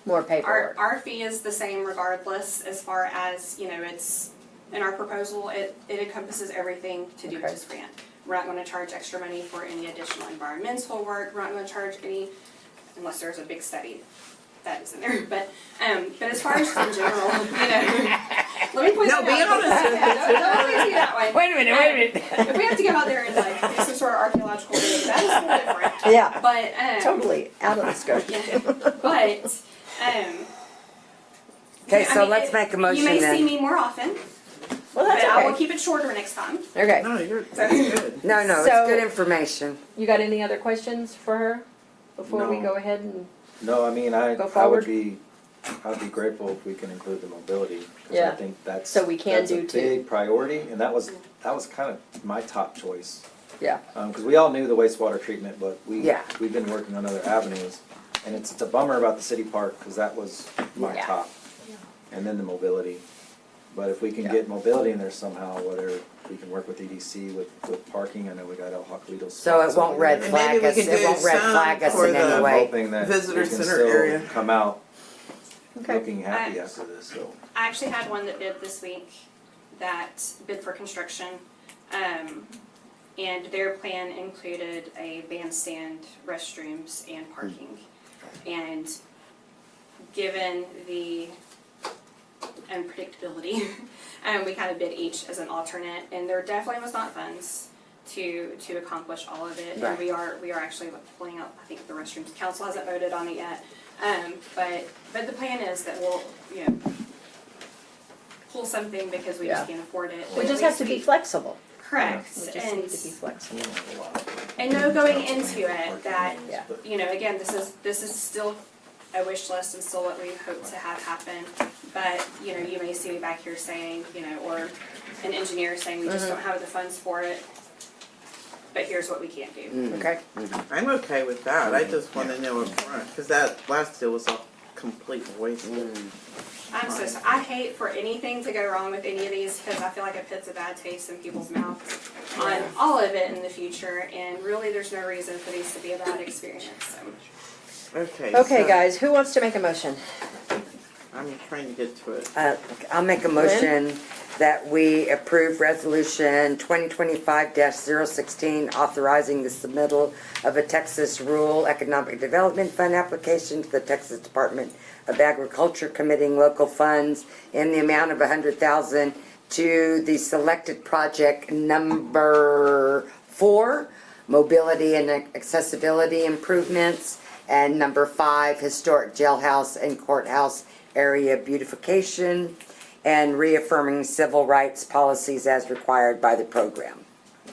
More paperwork. Our fee is the same regardless, as far as, it's, in our proposal, it encompasses everything to do with Okay. this grant. We're not gonna charge extra money for any additional environmental work, we're not gonna charge any, unless there's a big study that is in there, but as far as in general, let me point No, that be out. honest. Don't let me see that one. Wait a minute. If we have to go out there and do some sort of archaeological dig, that is a little different. Yeah, But, totally out of the scope. yeah, but, Okay, I so mean, let's make a motion you may see then. me more often, Well, but that's I will okay. keep it shorter next time. Okay. No, that's good. No, it's So- good information. You got any other questions for her before we No. go ahead and? no, I mean, I Go would forward. be grateful if we can include the mobility. Because Yeah. I think that's, So we can that's a do two. big priority, and that was kind of my top choice. Yeah. Because we all knew the wastewater treatment, but Yeah. we've been working on other avenues. And it's a bummer about the city park, because that was my Yeah. top. And then the mobility. But if we can get mobility in there somehow, whether we can work with EDC with parking, I know we got El Jacalitos. So it won't red And flag maybe we us, could it do won't red some flag us for in the any I'm way. hoping that Visitor we can center still area. come out Okay. looking happy after this, so. I actually had one that bid this week that bid for construction. And their plan included a bandstand, restrooms, and parking. And given the unpredictability, we kind of bid each as an alternate, and there definitely was not funds to accomplish all of it. Right. And we are actually pulling up, I think the restrooms council hasn't voted on it yet. But the plan is that we'll, pull something because we just can't afford it. We just have to be flexible. Correct. We just need to be flexible. And know going into it that, Yeah. again, this is still a wish list and still what we hope to have happen. But, you may see me back here saying, or an engineer saying we just don't have the funds for it. But here's what we can't do. Okay. I'm okay with that. I just want to know up front, because that last deal was a complete waste. I'm so sorry. I hate for anything to go wrong with any of these because I feel like it puts a bad taste in people's mouths on all of it in the future. And really, there's no reason for these to be a bad experience. So. Okay. Okay, so guys, who wants to make a motion? I'm trying to get to it. I'll make a motion that we approve resolution 2025-016, authorizing the submittal of a Texas Rural Economic Development Fund application to the Texas Department of Agriculture, committing local funds in the amount of $100,000 to the selected project number 4, mobility and accessibility improvements, and number 5, historic jailhouse and courthouse area beautification, and reaffirming civil rights policies as required by the program.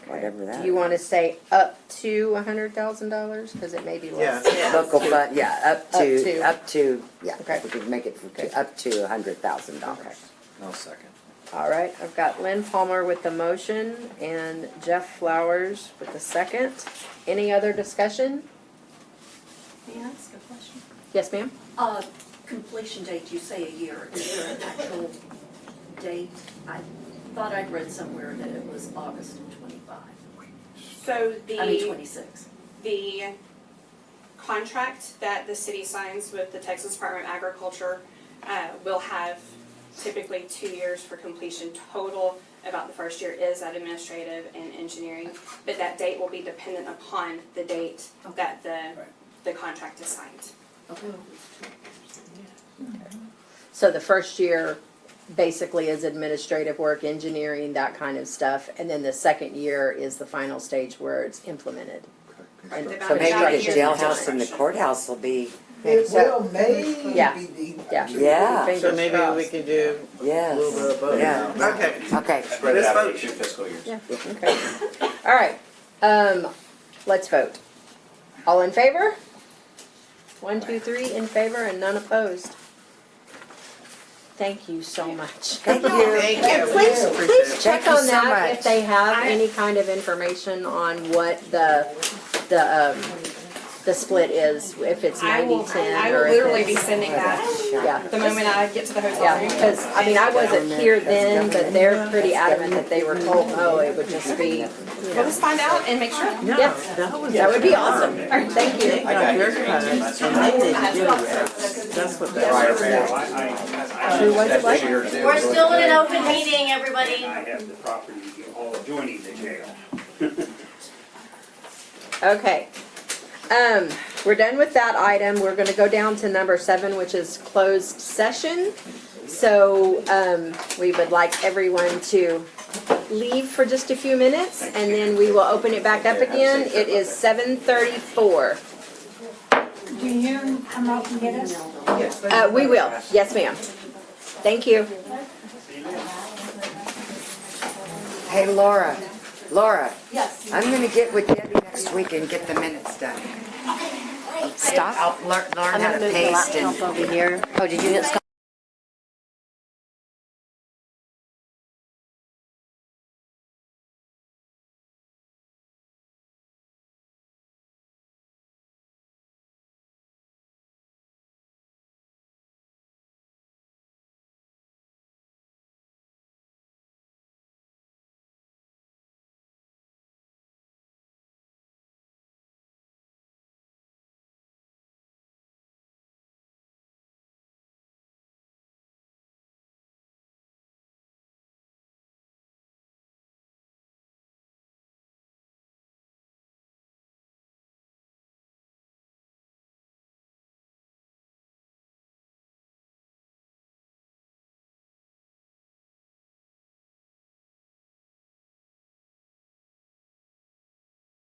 Whatever that Do you want to say up to $100,000? Because it may be less. Yeah. Local fund, yeah, up to, yeah, Okay. we could make it up to $100,000. No second. All right, I've got Lynn Palmer with the motion and Jeff Flowers with the second. Any other discussion? May I ask a question? Yes, ma'am? Completion date, you say a year, is there an actual date? I thought I'd read somewhere that it was August of 25. So 26. the contract that the city signs with the Texas Department of Agriculture will have typically 2 years for completion total. About the first year is that administrative and engineering, but that date will be dependent upon the date that the contract is signed. Okay. So the first year basically is administrative work, engineering, that kind of stuff. And then the second year is the final stage where it's implemented. And So maybe About a the year jailhouse and the construction. courthouse will be, It will maybe Yeah. be. Yeah. yeah, Fingers So maybe crossed. we could do a yes, little bit of both. yeah. Okay. Okay, Spread it Let's out over vote. 2 fiscal years. Yeah, okay. All right, let's vote. All in favor? 1, 2, 3 in favor and none opposed. Thank you so much. thank you. Thank you. And please check Thank you on so that much. if they have any kind of information on what the split is, if it's 90-10 or if it's. sending that Yeah. the moment I get to the hotel Yeah, room. because, I mean, I wasn't here then, but they're pretty adamant that they were told, oh, it would just be, We'll just find out and make sure. yeah, that would be awesome. Thank you. I got Your it. cards, and I didn't do it. That's what that Prior was. mayor. Who was it, what? We're still in an open meeting, everybody. I have the property all adjoining the jail. Okay. We're done with that item. We're gonna go down to number 7, which is closed session. So, we would like everyone to leave for just a few minutes, and then we will open it back up again. It is 7:34. Do you come out and get us? We will, yes, ma'am. Thank you. Hey, Laura, Yes. I'm gonna get with Debbie next week and get the minutes done. Stop, I'll learn how to paste and. Over here. Oh, did you get